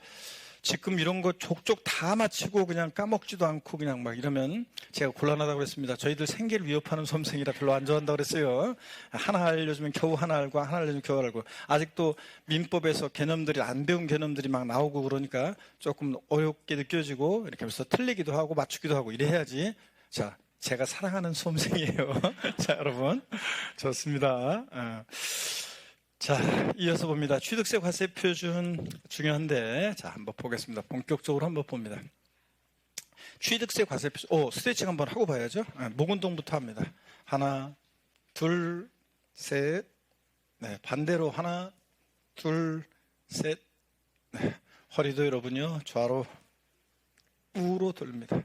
지금 이런 거 족족 다 마치고 그냥 까먹지도 않고 그냥 막 이러면 제가 곤란하다고 그랬습니다. 저희들 생계를 위협하는 수험생이라 별로 안 좋아한다고 그랬어요. 하나 알려주면 겨우 하나 알고, 하나 알려주면 겨우 알고. 아직도 민법에서 개념들이, 안 배운 개념들이 막 나오고 그러니까 조금 어렵게 느껴지고 이렇게 하면서 틀리기도 하고 맞추기도 하고 이래 해야지. 자, 제가 사랑하는 수험생이에요. 자, 여러분. 좋습니다. 자, 이어서 봅니다. 취득세 과세 표준 중요한데, 자, 한번 보겠습니다. 본격적으로 한번 봅니다. 취득세 과세 표준, 스트레칭 한번 하고 봐야죠. 목 운동부터 합니다. 하나, 둘, 셋, 네, 반대로 하나, 둘, 셋, 네, 허리도 여러분요, 좌로, 우로 돌립니다.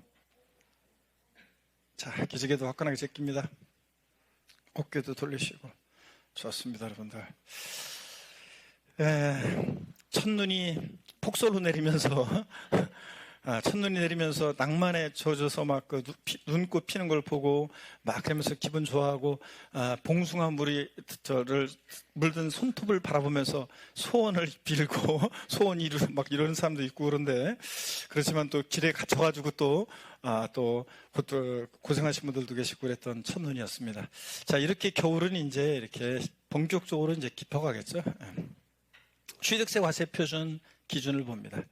자, 기지개도 화끈하게 제낍니다. 어깨도 돌리시고. 좋습니다, 여러분들. 첫눈이 폭설로 내리면서 첫눈이 내리면서 낭만에 젖어서 막 그 눈꽃 피는 걸 보고 막 그러면서 기분 좋아하고 봉숭아 물이 저를 물든 손톱을 바라보면서 소원을 빌고 소원 이루고 막 이러는 사람도 있고 그런데 그렇지만 또 길에 갇혀가지고 또 고생하신 분들도 계시고 그랬던 첫눈이었습니다. 자, 이렇게 겨울은 이제 이렇게 본격적으로 이제 깊어가겠죠. 취득세 과세 표준 기준을 봅니다.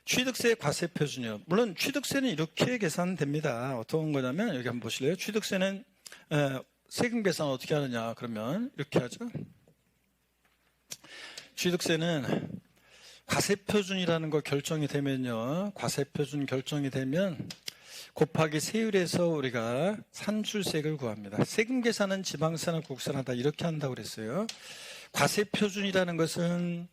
취득세 과세 표준이요. 물론 취득세는 이렇게 계산됩니다. 어떤 거냐면 여기 한번 보실래요? 취득세는 세금 계산 어떻게 하느냐 그러면 이렇게 하죠. 취득세는 과세 표준이라는 거 결정이 되면요. 과세 표준 결정이 되면 곱하기 세율에서 우리가 산출세액을 구합니다. 세금 계산은 지방세나 국세나 다 이렇게 한다고 그랬어요. 과세 표준이라는 것은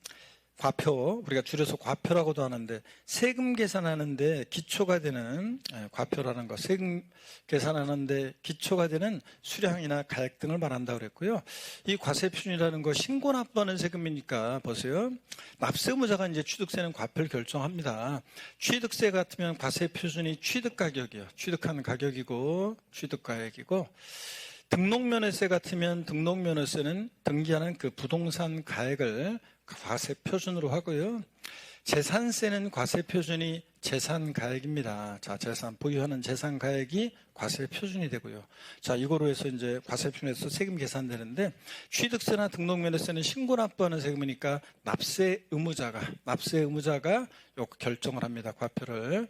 과표, 우리가 줄여서 과표라고도 하는데 세금 계산하는데 기초가 되는 과표라는 거, 세금 계산하는데 기초가 되는 수량이나 가액 등을 말한다고 그랬고요. 이 과세 표준이라는 거 신고 납부하는 세금이니까 보세요. 납세 의무자가 이제 취득세는 과표를 결정합니다. 취득세 같으면 과세 표준이 취득 가격이요. 취득한 가격이고 취득 가액이고 등록면허세 같으면 등록면허세는 등기하는 그 부동산 가액을 과세 표준으로 하고요. 재산세는 과세 표준이 재산 가액입니다. 자, 재산 보유하는 재산 가액이 과세 표준이 되고요. 자, 이거로 해서 이제 과세 표준에서 세금 계산되는데 취득세나 등록면허세는 신고 납부하는 세금이니까 납세 의무자가 요 결정을 합니다. 과표를.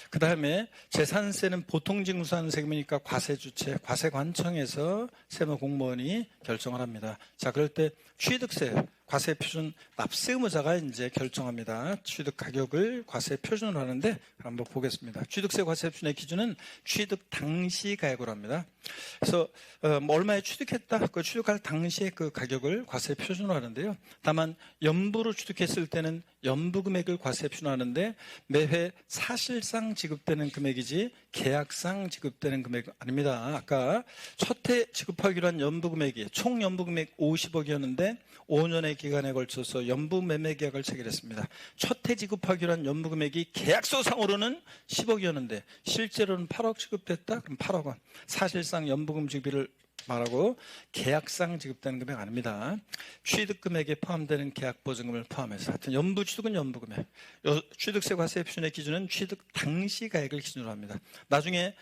그 다음에 재산세는 보통 징수하는 세금이니까 과세주체, 과세관청에서 세무공무원이 결정을 합니다. 자, 그럴 때 취득세, 과세 표준 납세 의무자가 이제 결정합니다. 취득 가격을 과세 표준으로 하는데 한번 보겠습니다. 취득세 과세 표준의 기준은 취득 당시 가액으로 합니다. 그래서 얼마에 취득했다, 그 취득할 당시의 그 가격을 과세 표준으로 하는데요. 다만 연부로 취득했을 때는 연부 금액을 과세 표준으로 하는데 매회 사실상 지급되는 금액이지 계약상 지급되는 금액 아닙니다. 아까 첫 해 지급하기로 한 연부 금액이 총 연부 금액 50억이었는데 5년의 기간에 걸쳐서 연부 매매 계약을 체결했습니다. 첫 해 지급하기로 한 연부 금액이 계약서상으로는 10억이었는데 실제로는 8억 지급됐다? 그럼 8억 원. 사실상 연부금 지급비를 말하고 계약상 지급되는 금액 아닙니다. 취득 금액에 포함되는 계약 보증금을 포함해서 하여튼 연부 취득은 연부 금액. 취득세 과세 표준의 기준은 취득 당시 가액을 기준으로 합니다. 나중에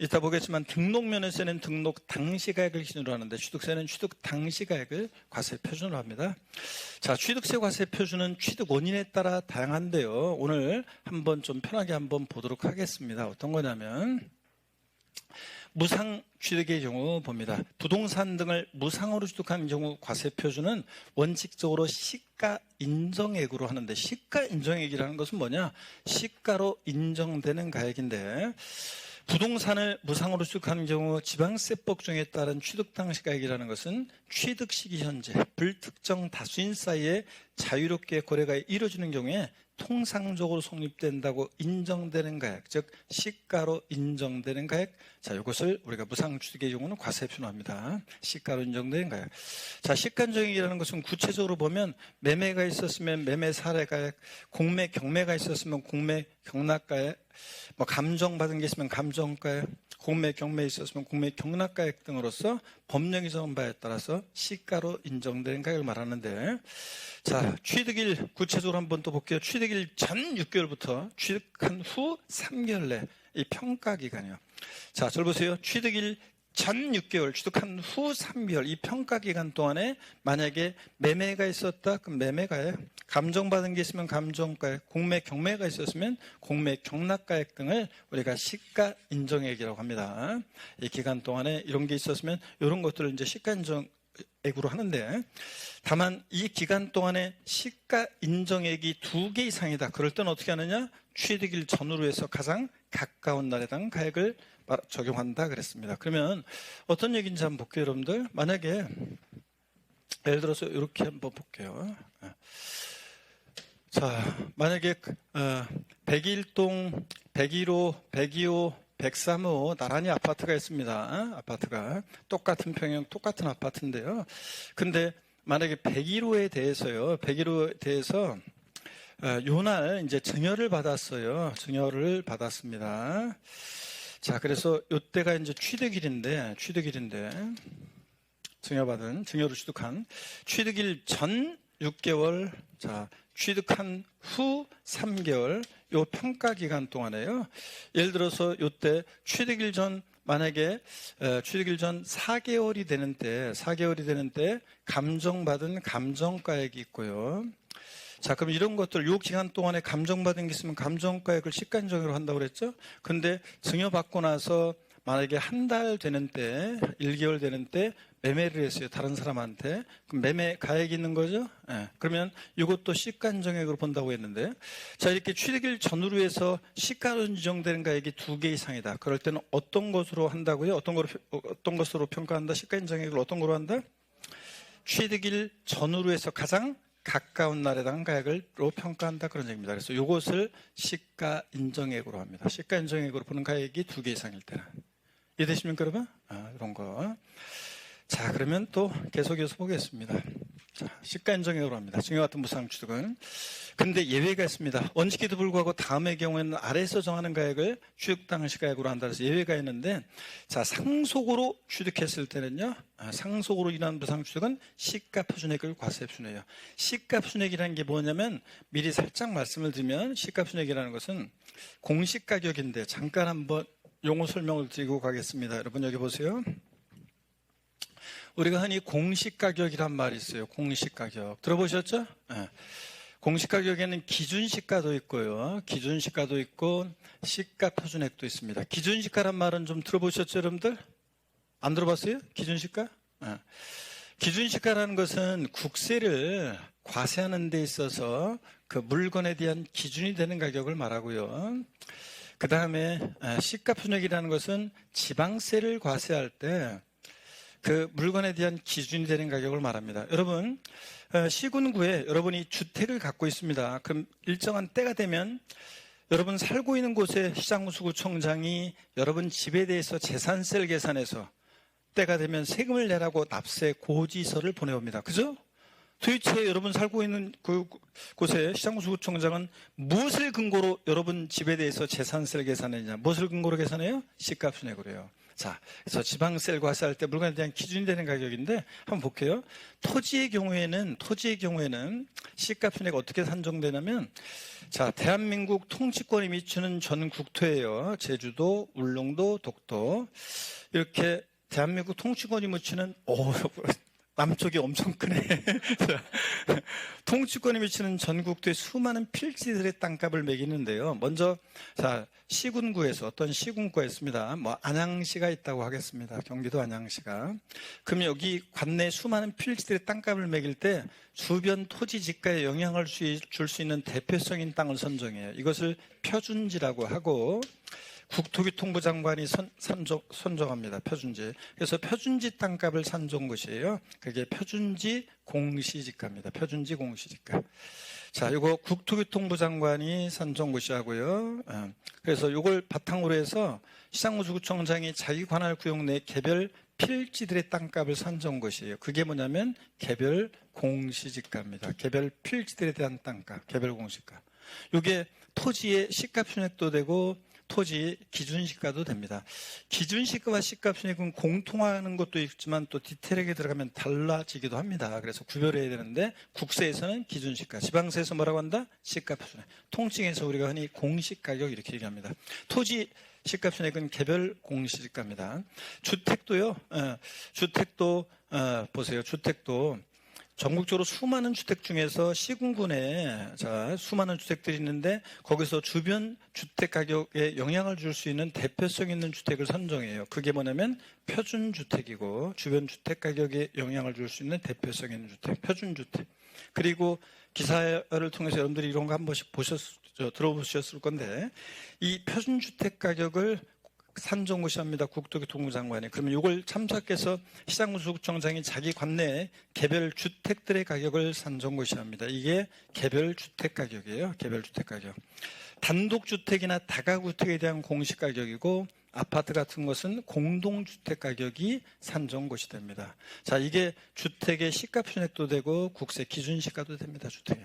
이따 보겠지만 등록면허세는 등록 당시 가액을 기준으로 하는데 취득세는 취득 당시 가액을 과세 표준으로 합니다. 자, 취득세 과세 표준은 취득 원인에 따라 다양한데요. 오늘 한번 좀 편하게 한번 보도록 하겠습니다. 어떤 거냐면 무상 취득의 경우 봅니다. 부동산 등을 무상으로 취득하는 경우 과세 표준은 원칙적으로 시가 인정액으로 하는데 시가 인정액이라는 것은 뭐냐? 시가로 인정되는 가액인데 부동산을 무상으로 취득하는 경우 지방세법 중에 따른 취득 당시 가액이라는 것은 취득 시기 현재 불특정 다수인 사이에 자유롭게 거래가 이루어지는 경우에 통상적으로 성립된다고 인정되는 가액, 즉 시가로 인정되는 가액. 자, 이것을 우리가 무상취득의 경우는 과세 표준합니다. 시가로 인정되는 가액. 자, 시가인정액이라는 것은 구체적으로 보면 매매가 있었으면 매매 사례가액, 공매 경매가 있었으면 공매 경락가액, 뭐 감정받은 게 있으면 감정가액, 공매 경매에 있었으면 공매 경락가액 등으로서 법령이 정한 바에 따라서 시가로 인정되는 가액을 말하는데, 자, 취득일 구체적으로 한번 또 볼게요. 취득일 취득일 전 6개월부터 취득한 후 3개월 내 이 평가 기간이요. 자, 저를 보세요. 취득일 전 6개월, 취득한 후 3개월 이 평가 기간 동안에 만약에 매매가 있었다, 그럼 매매가액, 감정받은 게 있으면 감정가액, 공매 경매가 있었으면 공매 경락가액 등을 우리가 시가 인정액이라고 합니다. 이 기간 동안에 이런 게 있었으면 이런 것들을 이제 시가 인정액으로 하는데, 다만 이 기간 동안에 시가 인정액이 2개 이상이다. 그럴 때는 어떻게 하느냐? 취득일 전후로 해서 가장 가까운 날에 대한 가액을 적용한다 그랬습니다. 그러면 어떤 얘기인지 한번 볼게요, 여러분들. 만약에 예를 들어서 이렇게 한번 볼게요. 자, 만약에 101동, 101호, 102호, 103호 나란히 아파트가 있습니다. 아파트가 똑같은 평형, 똑같은 아파트인데요. 근데 만약에 101호에 대해서요, 101호에 대해서 요날 이제 증여를 받았어요. 증여를 받았습니다. 자, 그래서 요때가 이제 취득일인데 증여를 취득한 취득일 전 6개월, 자, 취득한 후 3개월 요 평가 기간 동안에요. 예를 들어서 요때 취득일 전 만약에 취득일 전 4개월이 되는 때 감정받은 감정가액이 있고요. 자, 그럼 이런 것들, 요 기간 동안에 감정받은 게 있으면 감정가액을 시가인정으로 한다고 그랬죠? 근데 증여받고 나서 만약에 한 달 되는 때, 1개월 되는 때 매매를 했어요. 다른 사람한테. 그럼 매매 가액이 있는 거죠? 예. 그러면 이것도 시가인정액으로 본다고 했는데, 자, 이렇게 취득일 전후로 해서 시가로 인정되는 가액이 2개 이상이다. 그럴 때는 어떤 것으로 한다고요? 어떤 것으로 평가한다? 시가인정액을 어떤 거로 한다? 취득일 전후로 해서 가장 가까운 날에 대한 가액으로 평가한다, 그런 얘기입니다. 그래서 이것을 시가 인정액으로 합니다. 시가 인정액으로 보는 가액이 2개 이상일 때는. 이해되십니까, 여러분? 이런 거. 자, 그러면 또 계속해서 보겠습니다. 자, 시가 인정액으로 합니다. 증여 같은 무상 취득은. 근데 예외가 있습니다. 원칙에도 불구하고 다음의 경우에는 아래에서 정하는 가액을 취득 당시 가액으로 한다 해서 예외가 있는데, 자, 상속으로 취득했을 때는요, 상속으로 인한 무상 취득은 시가 표준액을 과세해 주네요. 시가 표준액이라는 게 뭐냐면, 미리 살짝 말씀을 드리면 시가 표준액이라는 것은 공시 가격인데, 잠깐 한번 용어 설명을 드리고 가겠습니다. 여러분 여기 보세요. 우리가 흔히 공시가격이란 말이 있어요. 공시가격. 들어보셨죠? 네. 공시가격에는 기준시가도 있고요. 기준시가도 있고 시가표준액도 있습니다. 기준시가란 말은 좀 들어보셨죠, 여러분들? 안 들어봤어요? 기준시가? 네. 기준시가라는 것은 국세를 과세하는 데 있어서 그 물건에 대한 기준이 되는 가격을 말하고요. 그 다음에 시가표준액이라는 것은 지방세를 과세할 때 그 물건에 대한 기준이 되는 가격을 말합니다. 여러분, 시군구에 여러분이 주택을 갖고 있습니다. 그럼 일정한 때가 되면 여러분 살고 있는 곳에 시장수구청장이 여러분 집에 대해서 재산세를 계산해서 때가 되면 세금을 내라고 납세 고지서를 보내옵니다. 그죠? 도대체 여러분 살고 있는 그 곳에 시장수구청장은 무엇을 근거로 여러분 집에 대해서 재산세를 계산했냐? 무엇을 근거로 계산해요? 시가표준액으로요. 자, 그래서 지방세를 과세할 때 물건에 대한 기준이 되는 가격인데 한번 볼게요. 토지의 경우에는 시가표준액이 어떻게 산정되냐면, 자, 대한민국 통치권이 미치는 전 국토예요. 제주도, 울릉도, 독도 이렇게 대한민국 통치권이 미치는 남쪽이 엄청 크네. 통치권이 미치는 전국도의 수많은 필지들의 땅값을 매기는데요. 먼저, 자, 시군구에서 어떤 시군구가 있습니다. 뭐 안양시가 있다고 하겠습니다. 경기도 안양시가. 그럼 여기 관내 수많은 필지들의 땅값을 매길 때 주변 토지 지가에 영향을 줄 수 있는 대표성인 땅을 선정해요. 이것을 표준지라고 하고, 국토교통부 장관이 선정합니다. 표준지. 그래서 표준지 땅값을 산정 것이에요. 그게 표준지 공시지가입니다. 표준지 공시지가. 자, 이거 국토교통부 장관이 산정 것이하고요. 그래서 이걸 바탕으로 해서 시장수구청장이 자기 관할 구역 내 개별 필지들의 땅값을 산정 것이에요. 그게 뭐냐면 개별 공시지가입니다. 개별 필지들에 대한 땅값, 개별 공시가. 이게 토지의 시가표준액도 되고 토지 기준시가도 됩니다. 기준시가와 시가순이익은 공통하는 것도 있지만 또 디테일하게 들어가면 달라지기도 합니다. 그래서 구별해야 되는데 국세에서는 기준시가, 지방세에서 뭐라고 한다? 시가순이익. 통칭해서 우리가 흔히 공시가격 이렇게 얘기합니다. 토지 시가순이익은 개별 공시지가입니다. 주택도요. 보세요. 주택도 전국적으로 수많은 주택 중에서 시군군에 수많은 주택들이 있는데 거기서 주변 주택 가격에 영향을 줄 수 있는 대표성 있는 주택을 선정해요. 그게 뭐냐면 표준주택이고 주변 주택 가격에 영향을 줄 수 있는 대표성 있는 주택, 표준주택. 그리고 기사를 통해서 여러분들이 이런 거 한 번씩 들어보셨을 건데 이 표준주택 가격을 산정고시합니다. 국토교통부 장관이. 그러면 이걸 참작해서 시장군수청장이 자기 관내에 개별 주택들의 가격을 산정고시합니다. 이게 개별 주택 가격이에요. 개별 주택 가격. 단독주택이나 다가구택에 대한 공시가격이고 아파트 같은 것은 공동주택 가격이 산정고시 됩니다. 자, 이게 주택의 시가순이익도 되고 국세 기준시가도 됩니다. 주택에.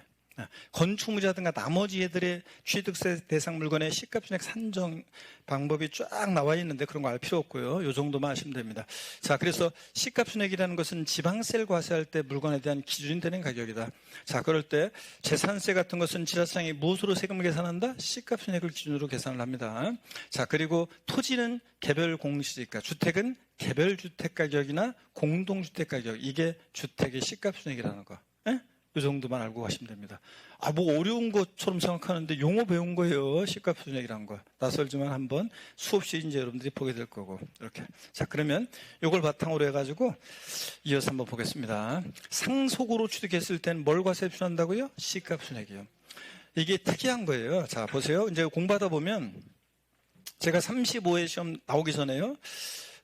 건축물이라든가 나머지 애들의 취득세 대상 물건의 시가순이익 산정 방법이 쫙 나와 있는데 그런 거 알 필요 없고요. 이 정도만 아시면 됩니다. 자, 그래서 시가순이익이라는 것은 지방세를 과세할 때 물건에 대한 기준이 되는 가격이다. 자, 그럴 때 재산세 같은 것은 지자체장이 무엇으로 세금을 계산한다? 시가순이익을 기준으로 계산을 합니다. 자, 그리고 토지는 개별 공시지가, 주택은 개별 주택 가격이나 공동주택 가격, 이게 주택의 시가순이익이라는 거. 이 정도만 알고 가시면 됩니다. 뭐 어려운 것처럼 생각하는데 용어 배운 거예요. 시가순이익이란 거. 낯설지만 한번 수없이 이제 여러분들이 보게 될 거고. 이렇게. 자, 그러면 이걸 바탕으로 해가지고 이어서 한번 보겠습니다. 상속으로 취득했을 때는 뭘 과세 표준한다고요? 시가순이익이요. 이게 특이한 거예요. 자, 보세요. 이제 공부하다 보면 제가 35회 시험 나오기 전에요.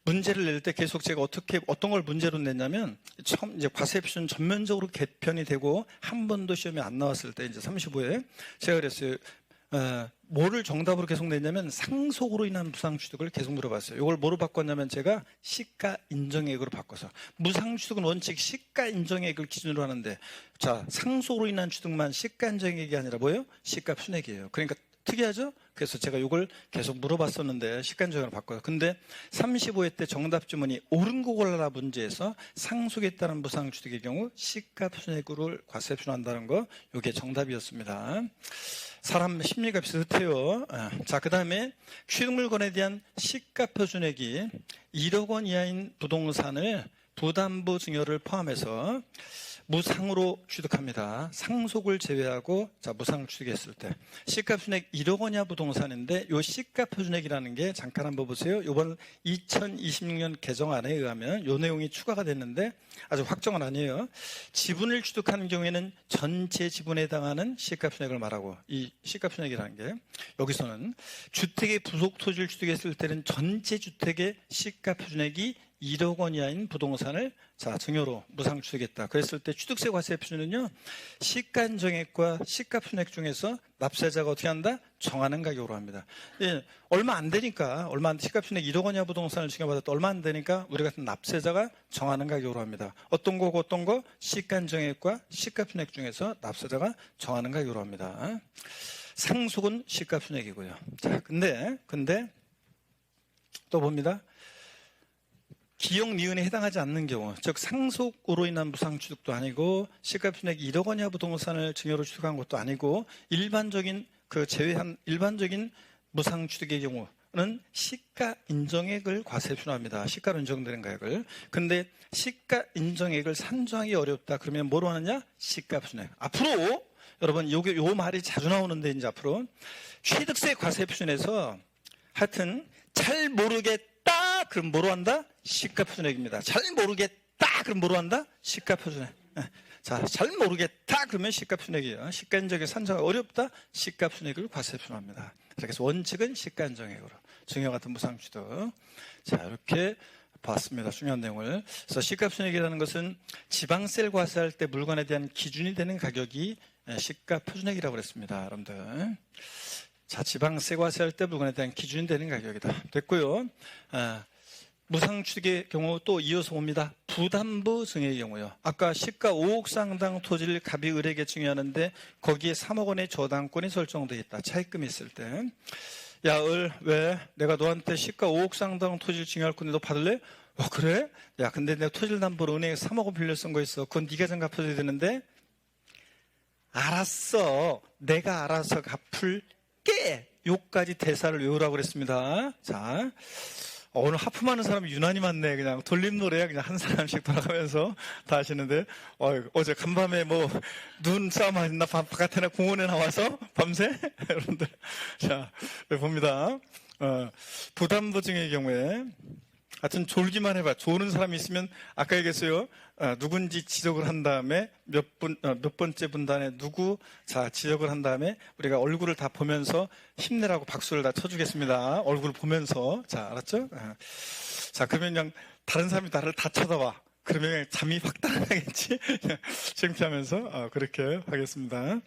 문제를 낼 때 계속 제가 어떤 걸 문제로 냈냐면, 처음 이제 과세 표준 전면적으로 개편이 되고, 한 번도 시험에 안 나왔을 때, 이제 35에, 제가 그랬어요. 뭐를 정답으로 계속 냈냐면, 상속으로 인한 무상취득을 계속 물어봤어요. 이걸 뭐로 바꿨냐면, 제가 시가 인정액으로 바꿔서. 무상취득은 원칙 시가 인정액을 기준으로 하는데, 자, 상속으로 인한 취득만 시가 인정액이 아니라 뭐예요? 시가 순액이에요. 그러니까, 특이하죠? 그래서 제가 이걸 계속 물어봤었는데 시간적으로 바꿔요. 근데 35회 때 정답 지문이 옳은 거 골라라 문제에서 상속에 따른 무상취득의 경우 시가순이익으로 과세 표준한다는 거, 이게 정답이었습니다. 사람 심리가 비슷해요. 자, 그 다음에 취득물건에 대한 시가표준액이 1억 원 이하인 부동산을 부담부 증여를 포함해서 무상으로 취득합니다. 상속을 제외하고 자, 무상을 취득했을 때 시가순이익 1억 원 이하 부동산인데 이 시가표준액이라는 게 잠깐 한번 보세요. 이번 2026년 개정안에 의하면 이 내용이 추가가 됐는데 아직 확정은 아니에요. 지분을 취득하는 경우에는 전체 지분에 해당하는 시가순이익을 말하고, 이 시가순이익이라는 게 여기서는 주택의 부속 토지를 취득했을 때는 전체 주택의 시가표준액이 1억 원 이하인 부동산을 자, 증여로 무상 취득했다. 그랬을 때 취득세 과세 표준은요, 시가인정액과 시가순이익 중에서 납세자가 어떻게 한다? 정하는 가격으로 합니다. 예, 얼마 안 되니까, 시가순이익 1억 원 이하 부동산을 증여받았다. 얼마 안 되니까 우리 같은 납세자가 정하는 가격으로 합니다. 어떤 거? 시가인정액과 시가순이익 중에서 납세자가 정하는 가격으로 합니다. 상속은 시가순이익이고요. 자, 근데 또 봅니다. 기역, 니은에 해당하지 않는 경우, 즉 상속으로 인한 무상취득도 아니고 시가순이익 1억 원 이하 부동산을 증여로 취득한 것도 아니고 일반적인 제외한 일반적인 무상취득의 경우는 시가 인정액을 과세 표준합니다. 시가로 인정되는 가액을. 근데 시가 인정액을 산정하기 어렵다. 그러면 뭐로 하느냐? 시가순이익. 앞으로 여러분 요 말이 자주 나오는데 이제 앞으로 취득세 과세 표준에서 하여튼 잘 모르겠다. 그럼 뭐로 한다? 시가표준액입니다. 잘 모르겠다. 그럼 뭐로 한다? 시가표준액. 자, 잘 모르겠다. 그러면 시가표준액이에요. 시가인정액 산정이 어렵다. 시가표준액을 과세 표준합니다. 그래서 원칙은 시가인정액으로. 증여 같은 무상취득. 자, 이렇게 봤습니다. 중요한 내용을. 그래서 시가표준액이라는 것은 지방세를 과세할 때 물건에 대한 기준이 되는 가격이 시가표준액이라고 그랬습니다. 여러분들. 자, 지방세 과세할 때 물건에 대한 기준이 되는 가격이다. 됐고요. 무상취득의 경우 또 이어서 봅니다. 부담부 증여의 경우요. 아까 시가 5억 상당 토지를 갑이 을에게 증여하는데 거기에 3억 원의 저당권이 설정되어 있다. 차입금이 있을 때. 야, 왜? 내가 너한테 시가 5억 상당 토지를 증여할 건데 너 받을래? 그래? 야, 근데 내가 토지를 담보로 은행에 3억원 빌려 쓴 거 있어. 그건 네가 좀 갚아줘야 되는데. 알았어. 내가 알아서 갚을게. 요까지 대사를 외우라고 그랬습니다. 자, 오늘 하품하는 사람이 유난히 많네. 그냥 돌림노래야. 그냥 한 사람씩 돌아가면서 다 하시는데, 어제 간밤에 뭐 눈싸움 하셨나? 바깥에나 공원에 나와서 밤새? 여러분들. 자, 봅니다. 부담보증의 경우에 하여튼 졸기만 해봐. 조는 사람이 있으면 아까 얘기했어요. 누군지 지적을 한 다음에 몇 번째 분단에 누구 자 지적을 한 다음에 우리가 얼굴을 다 보면서 힘내라고 박수를 다 쳐주겠습니다. 얼굴을 보면서 자 알았죠? 자 그러면 그냥 다른 사람이 나를 다 쳐다봐. 그러면 그냥 잠이 확 달아나겠지. 창피하면서 그렇게 하겠습니다.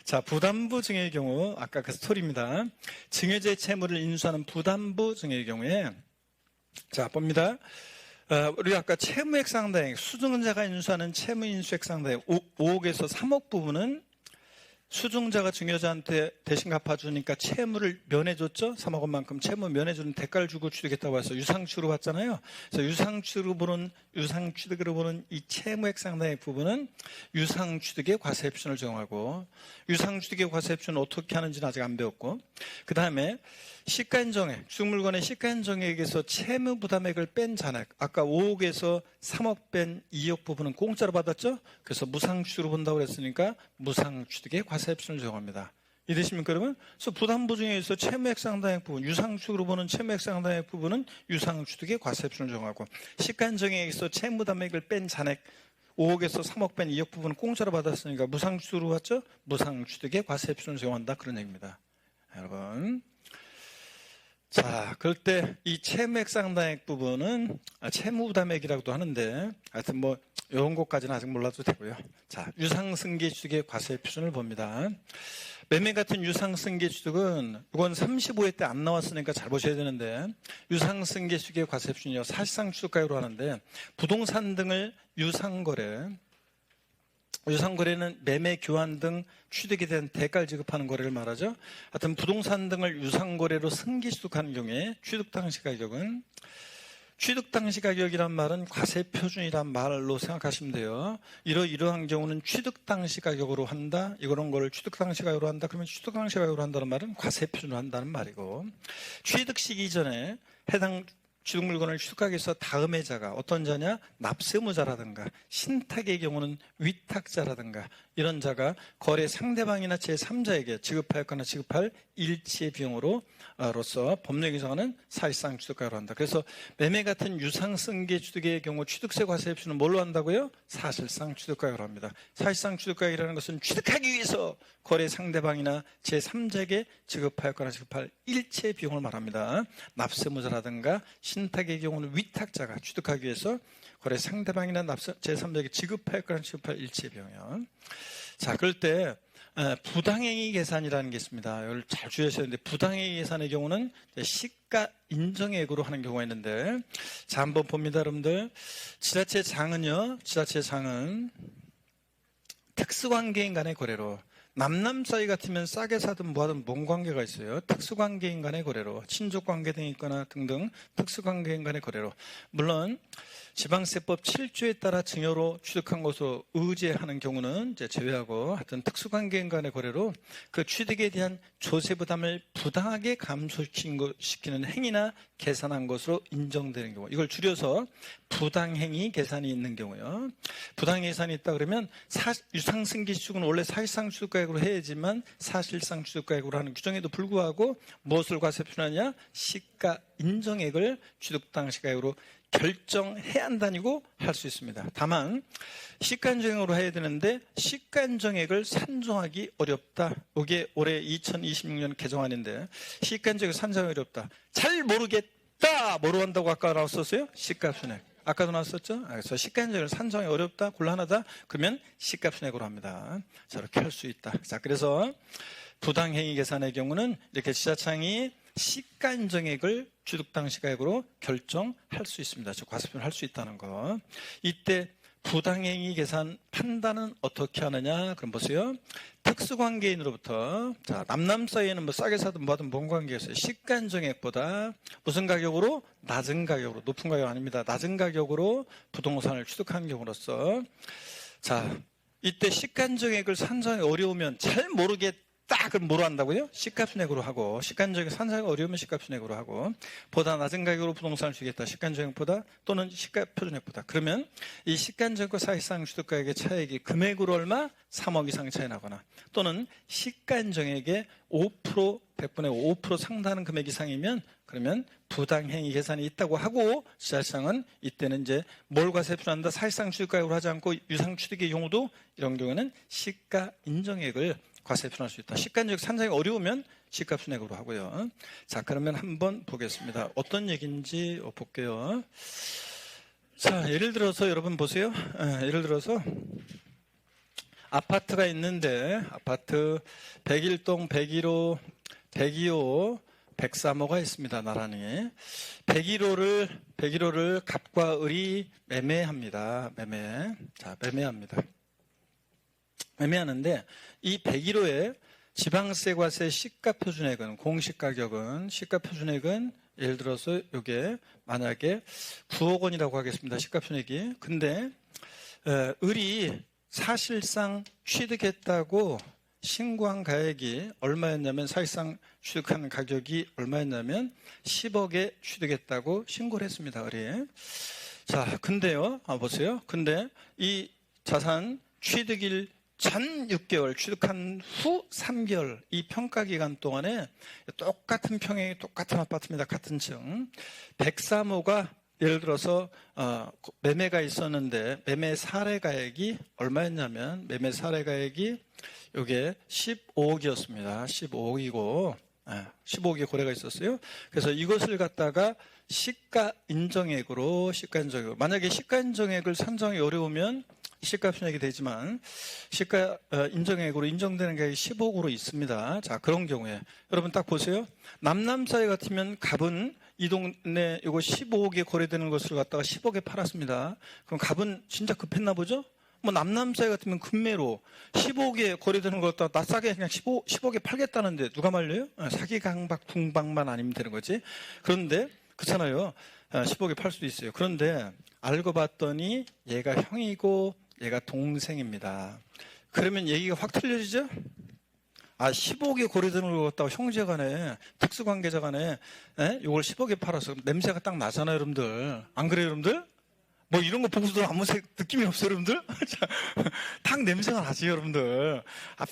자 부담부 증여의 경우 아까 그 스토리입니다. 증여죄 채무를 인수하는 부담부 증여의 경우에 자, 봅니다. 우리 아까 채무액 상당액, 수증자가 인수하는 채무 인수액 상당액 5억에서 3억 부분은 수증자가 증여자한테 대신 갚아주니까 채무를 면해줬죠? 3억 원만큼 채무 면해주는 대가를 주고 취득했다고 해서 유상취득으로 봤잖아요. 그래서 유상취득으로 보는 이 채무액 상당액 부분은 유상취득의 과세옵션을 적용하고 유상취득의 과세옵션은 어떻게 하는지는 아직 안 배웠고 그 다음에 시가인정액, 취득물건의 시가인정액에서 채무부담액을 뺀 잔액 아까 5억에서 3억 뺀 2억 부분은 공짜로 받았죠? 그래서 무상취득으로 본다고 그랬으니까 무상취득의 과세옵션을 적용합니다. 이해되십니까 여러분? 그래서 부담보증에서 채무액 상당액 부분, 유상취득으로 보는 채무액 상당액 부분은 유상취득의 과세옵션을 적용하고 시가인정액에서 채무부담액을 뺀 잔액 5억에서 3억 뺀 2억 부분은 공짜로 받았으니까 무상취득으로 왔죠? 무상취득의 과세옵션을 적용한다 그런 얘기입니다. 여러분 자, 그럴 때 이 채무액 상당액 부분은 채무부담액이라고도 하는데 하여튼 뭐 이런 것까지는 아직 몰라도 되고요. 자, 유상승계 취득의 과세표준을 봅니다. 매매 같은 유상승계 취득은 이건 35회 때 안 나왔으니까 잘 보셔야 되는데 유상승계 취득의 과세표준이요. 사실상 취득가액으로 하는데 부동산 등을 유상거래는 매매, 교환 등 취득에 대한 대가를 지급하는 거래를 말하죠. 하여튼 부동산 등을 유상거래로 승계 취득하는 경우에 취득 당시 가격은 취득 당시 가격이란 말은 과세표준이란 말로 생각하시면 돼요. 이러한 경우는 취득 당시 가격으로 한다. 이런 거를 취득 당시 가격으로 한다. 그러면 취득 당시 가격으로 한다는 말은 과세표준으로 한다는 말이고 취득 시기 전에 해당 취득물건을 취득하기 위해서 다음의 자가 어떤 자냐? 납세무자라든가 신탁의 경우는 위탁자라든가 이런 자가 거래 상대방이나 제3자에게 지급하였거나 지급할 일치의 비용으로서 법령에 규정하는 사실상 취득가액으로 한다. 그래서 매매 같은 유상승계 취득의 경우 취득세 과세표준은 뭘로 한다고요? 사실상 취득가액으로 합니다. 사실상 취득가액이라는 것은 취득하기 위해서 거래 상대방이나 제3자에게 지급하였거나 지급할 일체의 비용을 말합니다. 납세무자라든가 신탁의 경우는 위탁자가 취득하기 위해서 거래 상대방이나 제3자에게 지급하였거나 지급할 일체의 비용이요. 자, 그럴 때 부당행위 계산이라는 게 있습니다. 이걸 잘 주의하셔야 되는데 부당행위 계산의 경우는 시가 인정액으로 하는 경우가 있는데 자, 한번 봅니다, 여러분들. 지자체장은 특수관계인 간의 거래로 남남 사이 같으면 싸게 사든 뭐하든 뭔 관계가 있어요. 특수관계인 간의 거래로 친족관계 등이 있거나 등등 특수관계인 간의 거래로 물론 지방세법 7조에 따라 증여로 취득한 것으로 의제하는 경우는 이제 제외하고 하여튼 특수관계인 간의 거래로 그 취득에 대한 조세 부담을 부당하게 감소시키는 행위나 계산한 것으로 인정되는 경우 이걸 줄여서 부당행위 계산이 있는 경우요. 부당행위 계산이 있다 그러면 유상승계 취득은 원래 사실상 취득가액으로 해야지만 사실상 취득가액으로 하는 규정에도 불구하고 무엇을 과세표준하냐? 시가 인정액을 취득 당시 가액으로 결정해야 한다니고 할 수 있습니다. 다만 시가인정액으로 해야 되는데 시가인정액을 산정하기 어렵다. 이게 올해 2026년 개정안인데 시가인정액을 산정하기 어렵다. 잘 모르겠다. 뭐로 한다고 아까 나왔었어요? 시가순액. 아까도 나왔었죠? 그래서 시가인정액을 산정하기 어렵다. 곤란하다. 그러면 시가순액으로 합니다. 자, 이렇게 할 수 있다. 자, 그래서 부당행위 계산의 경우는 이렇게 지자청이 시가인정액을 취득 당시 가액으로 결정할 수 있습니다. 즉 과세표준을 할 수 있다는 거. 이때 부당행위 계산 판단은 어떻게 하느냐? 그럼 보세요. 특수관계인으로부터, 자, 남남 사이에는 뭐 싸게 사든 뭐든 뭔 관계였어요. 시가인정액보다 무슨 가격으로? 낮은 가격으로, 높은 가격 아닙니다. 낮은 가격으로 부동산을 취득한 경우로서, 자, 이때 시가인정액을 산정이 어려우면 잘 모르겠다. 그럼 뭐로 한다고요? 시가순액으로 하고, 시가인정액 산정이 어려우면 시가순액으로 하고, 보다 낮은 가격으로 부동산을 주겠다. 시가인정액보다 또는 시가표준액보다. 그러면 이 시가인정액과 사실상 취득가액의 차액이 금액으로 얼마? 3억 이상의 차이 나거나, 또는 시가인정액의 5%, 100분의 5% 상당하는 금액 이상이면, 그러면 부당행위 계산이 있다고 하고, 지자시장은 이때는 이제 뭘 과세표준한다? 사실상 취득가액으로 하지 않고 유상취득의 경우도 이런 경우에는 시가인정액을 과세 표현할 수 있다. 시가인정액 산정이 어려우면 시가순액으로 하고요. 자, 그러면 한번 보겠습니다. 어떤 얘기인지 볼게요. 자, 예를 들어서 여러분 보세요. 예를 들어서 아파트가 있는데, 아파트 101동, 101호, 102호, 103호가 있습니다. 나란히 101호를 갑과 을이 매매합니다. 자, 매매하는데, 이 101호의 지방세 과세 시가표준액은, 공시가격은, 시가표준액은 예를 들어서 이게 만약에 9억 원이라고 하겠습니다. 시가표준액이. 근데 을이 사실상 취득했다고 신고한 가액이 얼마였냐면, 사실상 취득한 가격이 얼마였냐면 10억에 취득했다고 신고를 했습니다. 을이. 자, 근데요, 보세요. 근데 이 자산 취득일 전 6개월, 취득한 후 3개월, 이 평가기간 동안에 똑같은 평형이 똑같은 아파트입니다. 같은 층. 103호가 예를 들어서 매매가 있었는데, 매매 사례가액이 얼마였냐면, 매매 사례가액이 이게 15억이었습니다. 15억이고, 15억의 거래가 있었어요. 그래서 이것을 갖다가 시가인정액으로, 만약에 시가인정액을 산정이 어려우면 시가표준액이 되지만, 시가인정액으로 인정되는 게 10억으로 있습니다. 자, 그런 경우에 여러분 딱 보세요. 남남 사이 같으면 갑은 이 동네 이거 15억에 거래되는 것을 갖다가 10억에 팔았습니다. 그럼 갑은 진짜 급했나 보죠? 뭐 남남 사이 같으면 금매로 15억에 거래되는 걸 갖다가 싸게 그냥 10억에 팔겠다는데 누가 말려요? 사기 강박 궁박만 아니면 되는 거지. 그런데 그렇잖아요. 10억에 팔 수도 있어요. 그런데 알고 봤더니 얘가 형이고 얘가 동생입니다. 그러면 얘기가 확 틀려지죠? 15억에 거래되는 걸 갖다가 형제간에, 특수관계자간에 이걸 10억에 팔아서 냄새가 딱 나잖아요, 여러분들. 안 그래요, 여러분들? 뭐 이런 거 보고서도 아무 느낌이 없어요, 여러분들? 딱 냄새가 나지, 여러분들.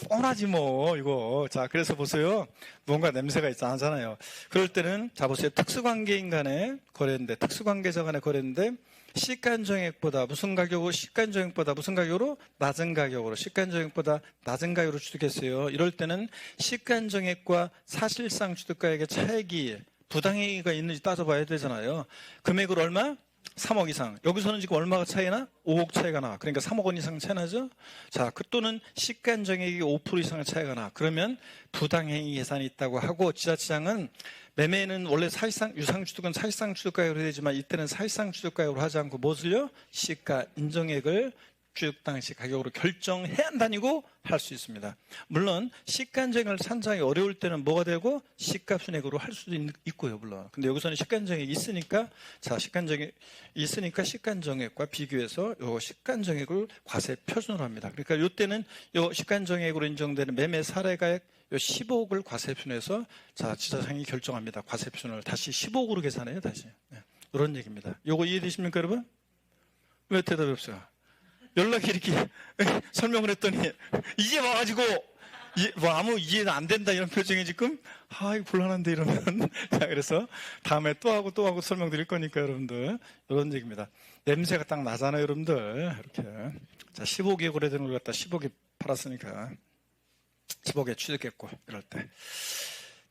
뻔하지 뭐 이거. 자, 그래서 보세요. 뭔가 냄새가 있잖아요. 그럴 때는 자 보세요. 특수관계인 간에 거래인데, 특수관계자 간에 거래인데, 시가인정액보다 무슨 가격으로, 시가인정액보다 무슨 가격으로? 낮은 가격으로, 시가인정액보다 낮은 가격으로 취득했어요. 이럴 때는 시가인정액과 사실상 취득가액의 차액이 부당행위가 있는지 따져봐야 되잖아요. 금액을 얼마? 3억 이상. 여기서는 지금 얼마가 차이나? 5억 차이가 나. 그러니까 3억 원 이상 차이 나죠? 자, 또는 시가인정액이 5% 이상의 차이가 나. 그러면 부당행위 계산이 있다고 하고, 지자체장은 매매는 원래 사실상, 유상취득은 사실상 취득가액으로 되지만 이때는 사실상 취득가액으로 하지 않고 무엇을요? 시가인정액을 취득 당시 가격으로 결정해야 한다니고 할 수 있습니다. 물론 시가인정액을 산정하기 어려울 때는 뭐가 되고 시가순액으로 할 수도 있고요, 물론. 근데 여기서는 시가인정액이 있으니까, 자, 시가인정액이 있으니까 시가인정액과 비교해서 요 시가인정액을 과세 표준으로 합니다. 그러니까 요때는 요 시가인정액으로 인정되는 매매 사례가액 요 15억을 과세 표준해서, 자, 지자장이 결정합니다. 과세 표준을 다시 15억으로 계산해요, 다시. 네. 이런 얘기입니다. 요거 이해되십니까, 여러분? 왜 대답이 없어요? 연락이 이렇게 설명을 했더니 이제 와가지고 뭐 아무 이해는 안 된다 이런 표정이 지금 이거 곤란한데 이러면 자, 그래서 다음에 또 하고 설명드릴 거니까 여러분들 이런 얘기입니다. 냄새가 딱 나잖아요, 여러분들. 이렇게 자 15억에 거래되는 걸 갖다 10억에 팔았으니까 10억에 취득했고 이럴 때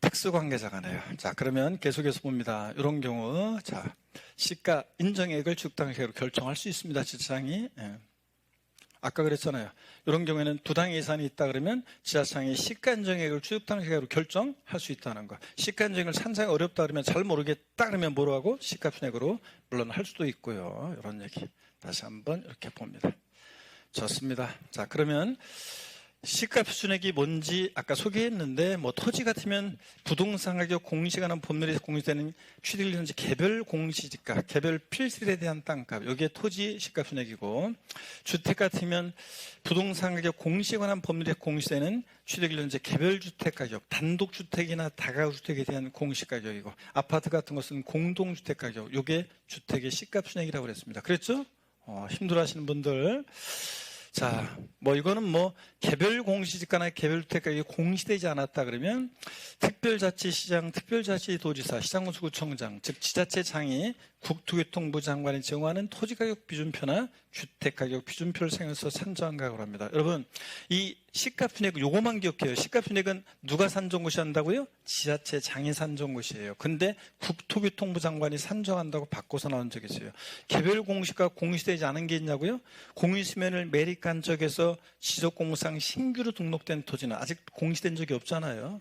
특수관계자가네요. 자, 그러면 계속해서 봅니다. 이런 경우 자 시가 인정액을 주당액으로 결정할 수 있습니다, 지자장이. 아까 그랬잖아요. 이런 경우에는 부당 예산이 있다 그러면 지자장이 시가인정액을 취득당시가로 결정할 수 있다는 거. 시가인정액을 산정이 어렵다 그러면 잘 모르겠다 그러면 뭐로 하고 시가순액으로 물론 할 수도 있고요. 이런 얘기 다시 한번 이렇게 봅니다. 좋습니다. 자, 그러면 시가표준액이 뭔지 아까 소개했는데, 토지 같으면 부동산 가격 공시가는 법률에서 공시되는 취득일련지 개별 공시지가, 개별 필실에 대한 땅값, 여기에 토지 시가표준액이고, 주택 같으면 부동산 가격 공시관한 법률에 공시되는 취득일련지 개별 주택 가격, 단독주택이나 다가구주택에 대한 공시가격이고, 아파트 같은 것은 공동주택 가격, 이게 주택의 시가표준액이라고 그랬습니다. 그랬죠? 힘들어하시는 분들. 자, 이거는 개별 공시지가나 개별 주택가격이 공시되지 않았다 그러면 특별자치시장, 특별자치도지사, 시장군수구청장, 즉 지자체장이 국토교통부 장관이 정하는 토지가격 기준표나 주택가격 기준표를 사용해서 산정한 가격을 합니다. 여러분, 이 시가표준액 요거만 기억해요. 시가표준액은 누가 산정고시한다고요? 지자체장이 산정고시예요. 근데 국토교통부 장관이 산정한다고 바꿔서 나온 적이 있어요. 개별 공시가 공시되지 않은 게 있냐고요? 공유수면을 매립한 쪽에서 지적공사상 신규로 등록된 토지는 아직 공시된 적이 없잖아요.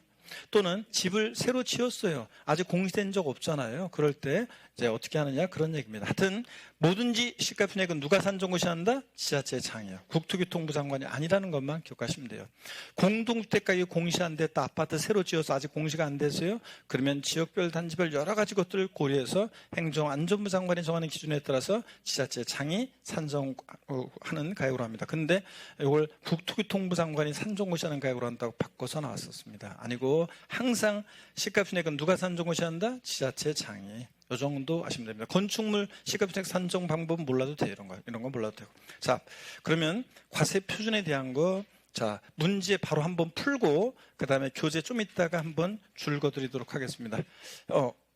또는 집을 새로 지었어요. 아직 공시된 적 없잖아요. 그럴 때 이제 어떻게 하느냐 그런 얘기입니다. 하여튼 뭐든지 시가표준액은 누가 산정고시한다? 지자체장이에요. 국토교통부 장관이 아니라는 것만 기억하시면 돼요. 공동주택가격 공시 안 됐다. 아파트 새로 지어서 아직 공시가 안 됐어요. 그러면 지역별 단지별 여러 가지 것들을 고려해서 행정안전부 장관이 정하는 기준에 따라서 지자체장이 산정하는 가격으로 합니다. 근데 이걸 국토교통부 장관이 산정고시하는 가격으로 한다고 바꿔서 나왔었습니다. 아니고 항상 시가표준액은 누가 산정고시한다? 지자체장이. 이 정도 아시면 됩니다. 건축물 시가표준액 산정 방법은 몰라도 돼요. 이런 거 몰라도 되고. 자, 그러면 과세 표준에 대한 거, 자, 문제 바로 한번 풀고 그 다음에 교재 좀 이따가 한번 줄거드리도록 하겠습니다.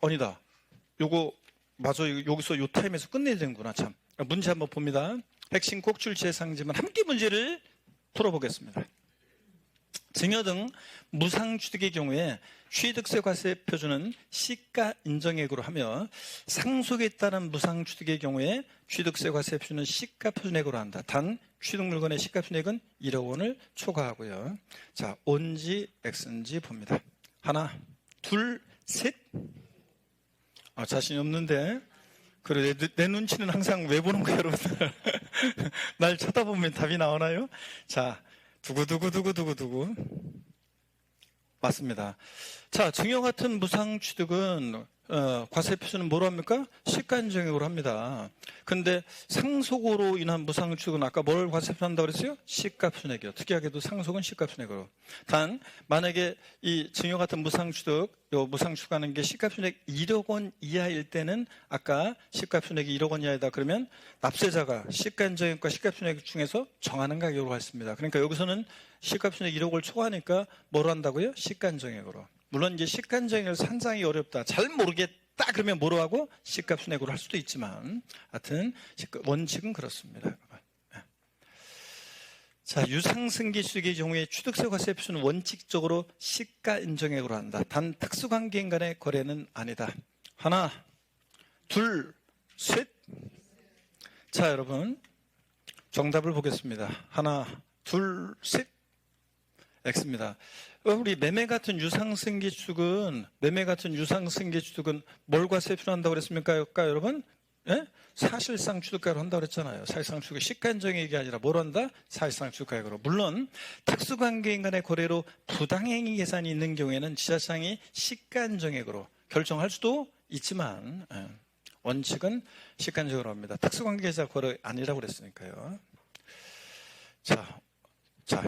아니다. 요거 맞아. 여기서 요 타임에서 끝내야 되는구나. 참. 문제 한번 봅니다. 핵심 꼭 출제 상지만 함께 문제를 풀어보겠습니다. 증여 등 무상취득의 경우에 취득세 과세 표준은 시가 인정액으로 하며 상속에 따른 무상취득의 경우에 취득세 과세 표준은 시가 표준액으로 한다. 단 취득 물건의 시가 표준액은 1억 원을 초과하고요. 자, On지 X인지 봅니다. 하나, 둘, 셋. 자신이 없는데. 그래, 내 눈치는 항상 왜 보는 거예요, 여러분들? 날 쳐다보면 답이 나오나요? 자, 두구두구두구두구두구. 맞습니다. 자, 증여 같은 무상취득은 과세 표준은 뭐로 합니까? 시가인정액으로 합니다. 근데 상속으로 인한 무상취득은 아까 뭘 과세 표준한다고 그랬어요? 시가표준액이요. 특이하게도 상속은 시가표준액으로. 단 만약에 이 증여 같은 무상취득, 요 무상취득하는 게 시가표준액 1억 원 이하일 때는 아까 시가표준액이 1억 원 이하이다 그러면 납세자가 시가인정액과 시가표준액 중에서 정하는 가격으로 했습니다. 그러니까 여기서는 시가표준액 1억 원을 초과하니까 뭐로 한다고요? 시가인정액으로. 물론 이제 시가인정액을 산정하기 어렵다. 잘 모르겠다 그러면 뭐로 하고? 시가표준액으로 할 수도 있지만 하여튼 원칙은 그렇습니다. 자, 유상승계 취득의 경우에 취득세 과세 표준은 원칙적으로 시가인정액으로 한다. 단 특수관계인 간의 거래는 아니다. 하나, 둘, 셋. 자, 여러분 정답을 보겠습니다. 하나, 둘, 셋. X입니다. 우리 매매 같은 유상승계 취득은 뭘 과세 표준한다고 그랬습니까, 여러분? 예? 사실상 취득가액으로 한다고 그랬잖아요. 사실상 취득 시가인정액이 아니라 뭘 한다? 사실상 취득가액으로. 물론 특수관계인 간의 거래로 부당행위 계산이 있는 경우에는 지자체장이 시가인정액으로 결정할 수도 있지만 원칙은 시가인정액으로 합니다. 특수관계자 거래 아니라고 그랬으니까요. 자,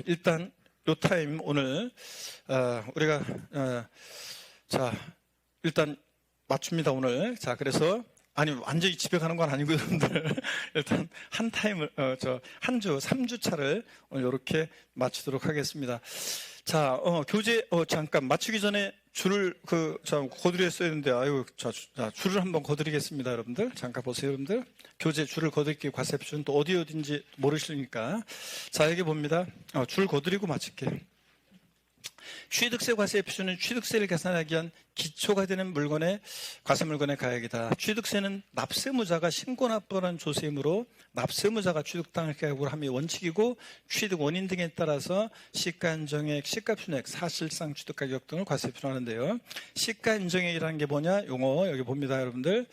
일단 요 타임 오늘 우리가 일단 맞춥니다 오늘. 자, 그래서 아니 완전히 집에 가는 건 아니고 여러분들 일단 한 타임을 한 주 3주차를 오늘 이렇게 마치도록 하겠습니다. 자, 교재 잠깐 맞추기 전에 줄을 거드렸어야 했는데 줄을 한번 거드리겠습니다, 여러분들. 잠깐 보세요, 여러분들. 교재 줄을 거드릴게요. 과세 표준 또 어딘지 모르시니까. 자, 여기 봅니다. 줄 거드리고 마칠게요. 취득세 과세 표준은 취득세를 계산하기 위한 기초가 되는 물건의 과세 물건의 가액이다. 취득세는 납세무자가 신고납부하는 조세이므로 납세무자가 취득당할 가액으로 함이 원칙이고 취득 원인 등에 따라서 시가인정액, 시가표준액, 사실상 취득가격 등을 과세 표준하는데요. 시가인정액이라는 게 뭐냐? 용어 여기 봅니다, 여러분들.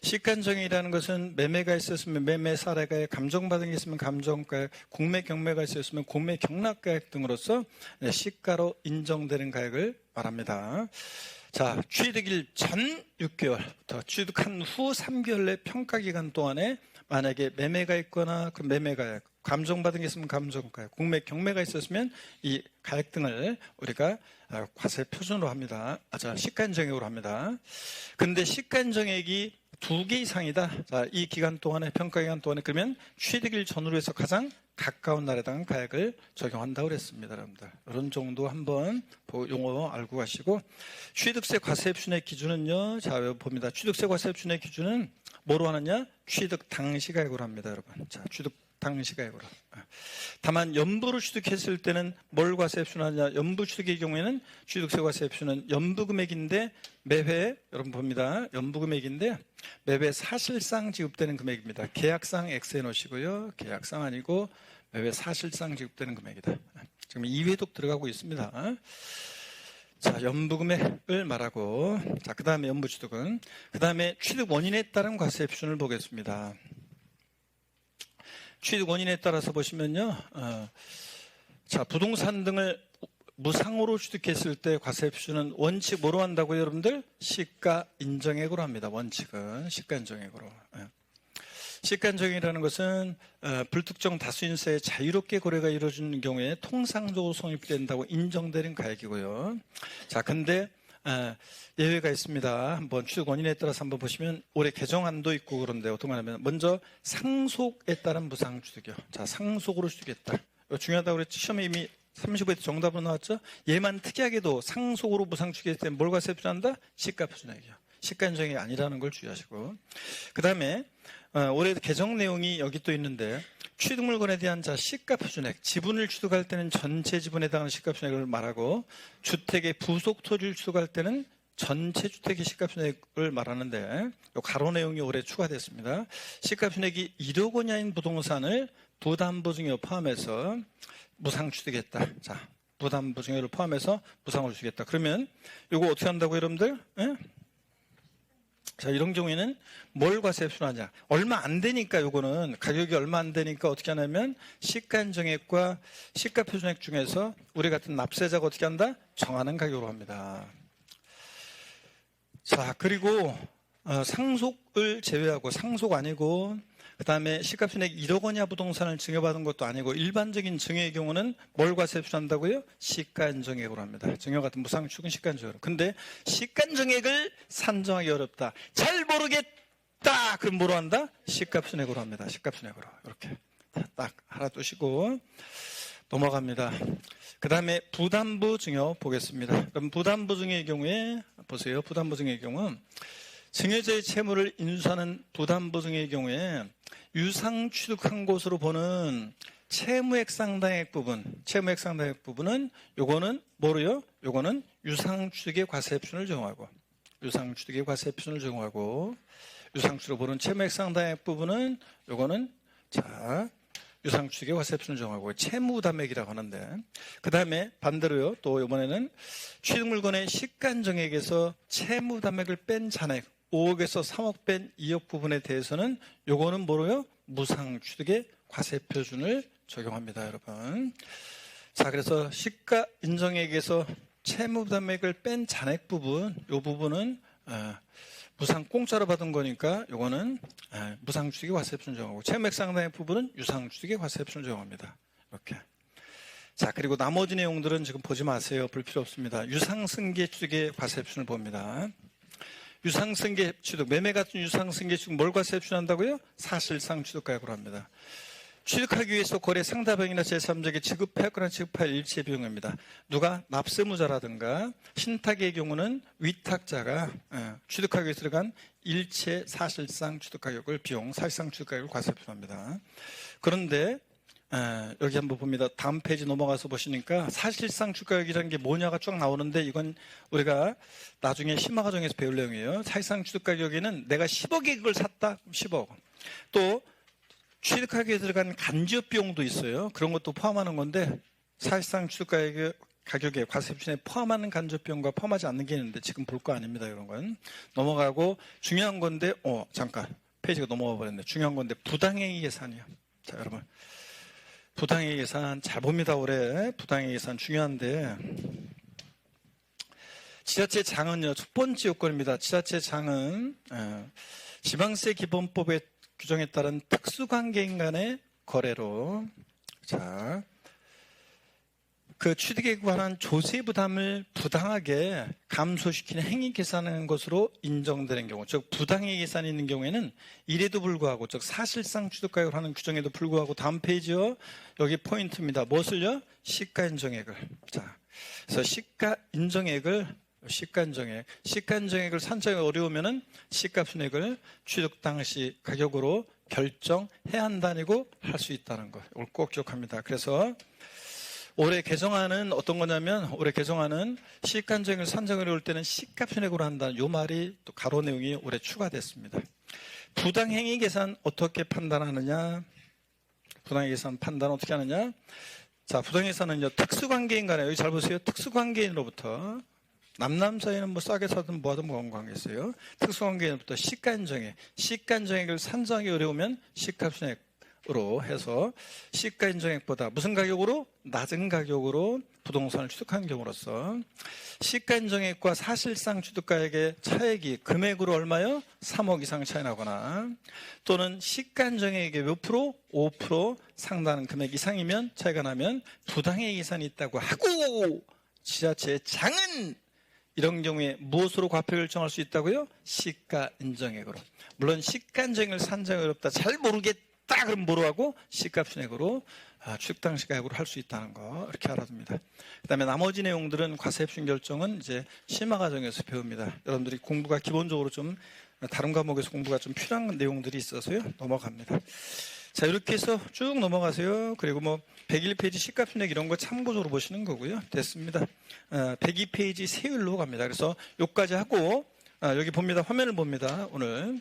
시가인정액이라는 것은 매매가 있었으면 매매 사례가액, 감정받은 게 있으면 감정가액, 공매 경매가 있었으면 공매 경락가액 등으로서 시가로 인정되는 가액을 말합니다. 자, 취득일 전 6개월부터 취득한 후 3개월 내 평가기간 동안에 만약에 매매가 있거나 그 매매가액, 감정받은 게 있으면 감정가액, 공매 경매가 있었으면 이 가액 등을 우리가 과세 표준으로 합니다. 시가인정액으로 합니다. 근데 시가인정액이 2개 이상이다. 자, 이 기간 동안에, 평가기간 동안에, 그러면 취득일 전후로 해서 가장 가까운 날에 해당하는 가액을 적용한다고 그랬습니다. 여러분들. 이런 정도 한번 용어 알고 가시고, 취득세 과세표준의 기준은요, 자, 봅니다. 취득세 과세표준의 기준은 뭐로 하느냐? 취득 당시 가액으로 합니다, 여러분. 자, 취득 당시 가액으로. 다만 연부로 취득했을 때는 뭘 과세표준하냐? 연부 취득의 경우에는 취득세 과세표준은 연부 금액인데 매회, 여러분 봅니다. 연부 금액인데 매회 사실상 지급되는 금액입니다. 계약상 X해 놓으시고요. 계약상 아니고 매회 사실상 지급되는 금액이다. 지금 2회독 들어가고 있습니다. 자, 연부 금액을 말하고, 자, 그 다음에 연부 취득은, 그 다음에 취득 원인에 따른 과세 표준을 보겠습니다. 취득 원인에 따라서 보시면요, 자, 부동산 등을 무상으로 취득했을 때 과세 표준은 원칙 뭐로 한다고요, 여러분들? 시가 인정액으로 합니다. 원칙은 시가 인정액으로. 시가인정액이라는 것은 불특정 다수인세에 자유롭게 거래가 이루어지는 경우에 통상적으로 성립된다고 인정되는 가액이고요. 자, 근데 예외가 있습니다. 한번 취득 원인에 따라서 한번 보시면 올해 개정안도 있고 그런데 어떤 거냐면 먼저 상속에 따른 무상 취득이요. 자, 상속으로 취득했다. 이거 중요하다고 그랬죠. 시험에 이미 35회 때 정답으로 나왔죠. 얘만 특이하게도 상속으로 무상 취득했을 때 뭘 과세 표준한다? 시가 표준액이요. 시가인정액이 아니라는 걸 주의하시고, 그 다음에 올해 개정 내용이 여기 또 있는데, 취득 물건에 대한 시가 표준액, 지분을 취득할 때는 전체 지분에 해당하는 시가 표준액을 말하고, 주택의 부속 토지를 취득할 때는 전체 주택의 시가 표준액을 말하는데, 이 가로 내용이 올해 추가됐습니다. 시가 표준액이 1억 원 이하인 부동산을 부담보 증여 포함해서 무상 취득했다. 자, 부담보 증여를 포함해서 무상으로 주겠다. 그러면 이거 어떻게 한다고 여러분들? 예? 자, 이런 경우에는 뭘 과세 표준하냐? 얼마 안 되니까 요거는 가격이 얼마 안 되니까 어떻게 하냐면 시가인정액과 시가 표준액 중에서 우리 같은 납세자가 어떻게 한다? 정하는 가격으로 합니다. 자, 그리고 상속을 제외하고, 상속 아니고 그 다음에 시가표준액 1억 원 이하 부동산을 증여받은 것도 아니고 일반적인 증여의 경우는 뭘 과세 표준한다고요? 시가인정액으로 합니다. 증여 같은 무상 취득은 시가인정액으로. 근데 시가인정액을 산정하기 어렵다. 잘 모르겠다. 그럼 뭐로 한다? 시가표준액으로 합니다. 시가표준액으로. 이렇게 딱 알아두시고 넘어갑니다. 그 다음에 부담부 증여 보겠습니다. 그럼 부담부 증여의 경우에 보세요. 부담부 증여의 경우 증여자의 채무를 인수하는 부담부 증여의 경우에 유상 취득한 것으로 보는 채무액 상당액 부분, 채무액 상당액 부분은 요거는 뭐로요? 요거는 유상 취득의 과세 표준을 적용하고, 유상 취득의 과세 표준을 적용하고, 유상 취득으로 보는 채무액 상당액 부분은 요거는 자, 유상 취득의 과세 표준을 적용하고 채무담액이라고 하는데, 그 다음에 반대로요. 또 이번에는 취득 물건의 시가인정액에서 채무담액을 뺀 잔액 5억에서 3억 뺀 2억 부분에 대해서는 요거는 뭐로요? 무상 취득의 과세 표준을 적용합니다, 여러분. 자, 그래서 시가 인정액에서 채무담액을 뺀 잔액 부분, 요 부분은 무상 공짜로 받은 거니까 요거는 무상 취득의 과세 표준을 적용하고, 채무액 상당액 부분은 유상 취득의 과세 표준을 적용합니다. 이렇게. 자, 그리고 나머지 내용들은 지금 보지 마세요. 볼 필요 없습니다. 유상승계 취득의 과세 표준을 봅니다. 유상승계 취득, 매매 같은 유상승계 취득 뭘 과세 표준한다고요? 사실상 취득가액으로 합니다. 취득하기 위해서 거래 상대방이나 제3자에게 지급하였거나 지급할 일체 비용입니다. 누가 납세무자라든가 신탁의 경우는 위탁자가 취득하기 위해서 들어간 일체 사실상 취득가격을 비용, 사실상 취득가격을 과세 표준합니다. 그런데 여기 한번 봅니다. 다음 페이지 넘어가서 보시니까 사실상 취득가격이라는 게 뭐냐가 쭉 나오는데, 이건 우리가 나중에 심화과정에서 배울 내용이에요. 사실상 취득가격에는 내가 10억에 그걸 샀다, 10억. 또 취득하기 위해 들어간 간지업 비용도 있어요. 그런 것도 포함하는 건데, 사실상 취득가격의 가격에 과세표준에 포함하는 간접비용과 포함하지 않는 게 있는데 지금 볼 거 아닙니다. 이런 건 넘어가고 중요한 건데 잠깐 페이지가 넘어가 버렸네. 중요한 건데 부당행위 예산이요. 자 여러분 부당행위 예산 잘 봅니다. 올해 부당행위 예산 중요한데 지자체장은요 첫 번째 요건입니다. 지자체장은 지방세 기본법의 규정에 따른 특수관계인 간의 거래로 그 취득에 관한 조세 부담을 부당하게 감소시키는 행위 계산하는 것으로 인정되는 경우, 즉 부당행위 계산이 있는 경우에는 이래도 불구하고, 즉 사실상 취득가액을 하는 규정에도 불구하고 다음 페이지요. 여기 포인트입니다. 무엇을요? 시가 인정액을. 자, 그래서 시가 인정액을 산정이 어려우면은 시가 순액을 취득 당시 가격으로 결정해야 한다고 할 수 있다는 거. 이걸 꼭 기억합니다. 그래서 올해 개정안은 어떤 거냐면 올해 개정안은 시가인정액을 산정을 올 때는 시가순액으로 한다는 이 말이 또 가로 내용이 올해 추가됐습니다. 부당행위 계산 어떻게 판단하느냐? 부당행위 계산 판단 어떻게 하느냐? 자, 부당행위 계산은요 특수관계인 간에 여기 잘 보세요. 특수관계인으로부터 남남 사이는 뭐 싸게 사든 뭐하든 뭐 관계 있어요. 특수관계인으로부터 시가인정액을 산정하기 어려우면 시가순액으로 해서 시가인정액보다 무슨 가격으로? 낮은 가격으로 부동산을 취득한 경우로서 시가인정액과 사실상 취득가액의 차액이 금액으로 얼마요? 3억 이상 차이 나거나 또는 시가인정액의 몇 프로? 5% 상당한 금액 이상이면 차이가 나면 부당행위 계산이 있다고 하고 지자체의 장은 이런 경우에 무엇으로 과표 결정할 수 있다고요? 시가인정액으로. 물론 시가인정액을 산정이 어렵다. 잘 모르겠다. 그럼 뭐로 하고? 시가순액으로 취득 당시 가격으로 할 수 있다는 거 이렇게 알아둡니다. 그다음에 나머지 내용들은 과세표준 결정은 이제 심화 과정에서 배웁니다. 여러분들이 공부가 기본적으로 좀 다른 과목에서 공부가 좀 필요한 내용들이 있어서요 넘어갑니다. 자 이렇게 해서 쭉 넘어가세요. 그리고 뭐 101페이지 시가순액 이런 거 참고적으로 보시는 거고요. 됐습니다. 102페이지 세율로 갑니다. 그래서 여기까지 하고 여기 봅니다. 화면을 봅니다. 오늘.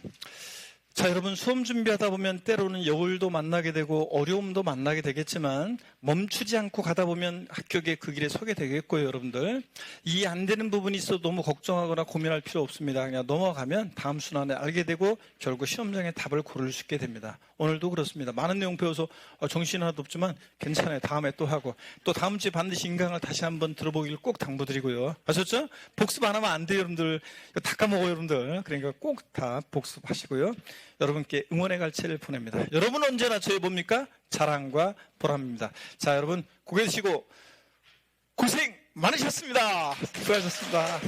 자, 여러분 수험 준비하다 보면 때로는 여울도 만나게 되고 어려움도 만나게 되겠지만 멈추지 않고 가다 보면 합격의 그 길에 서게 되겠고요. 여러분들 이해 안 되는 부분이 있어도 너무 걱정하거나 고민할 필요 없습니다. 그냥 넘어가면 다음 순환에 알게 되고 결국 시험장에 답을 고를 수 있게 됩니다. 오늘도 그렇습니다. 많은 내용 배워서 정신 하나도 없지만 괜찮아요. 다음에 또 하고 또 다음 주에 반드시 인강을 다시 한번 들어보기를 꼭 당부드리고요. 아셨죠? 복습 안 하면 안 돼요. 여러분들 다 까먹어요. 여러분들 그러니까 꼭 다 복습하시고요. 여러분께 응원의 갈채를 보냅니다. 여러분 언제나 저희 뭡니까? 자랑과 보람입니다. 자, 여러분 고개 드시고 고생 많으셨습니다. 수고하셨습니다.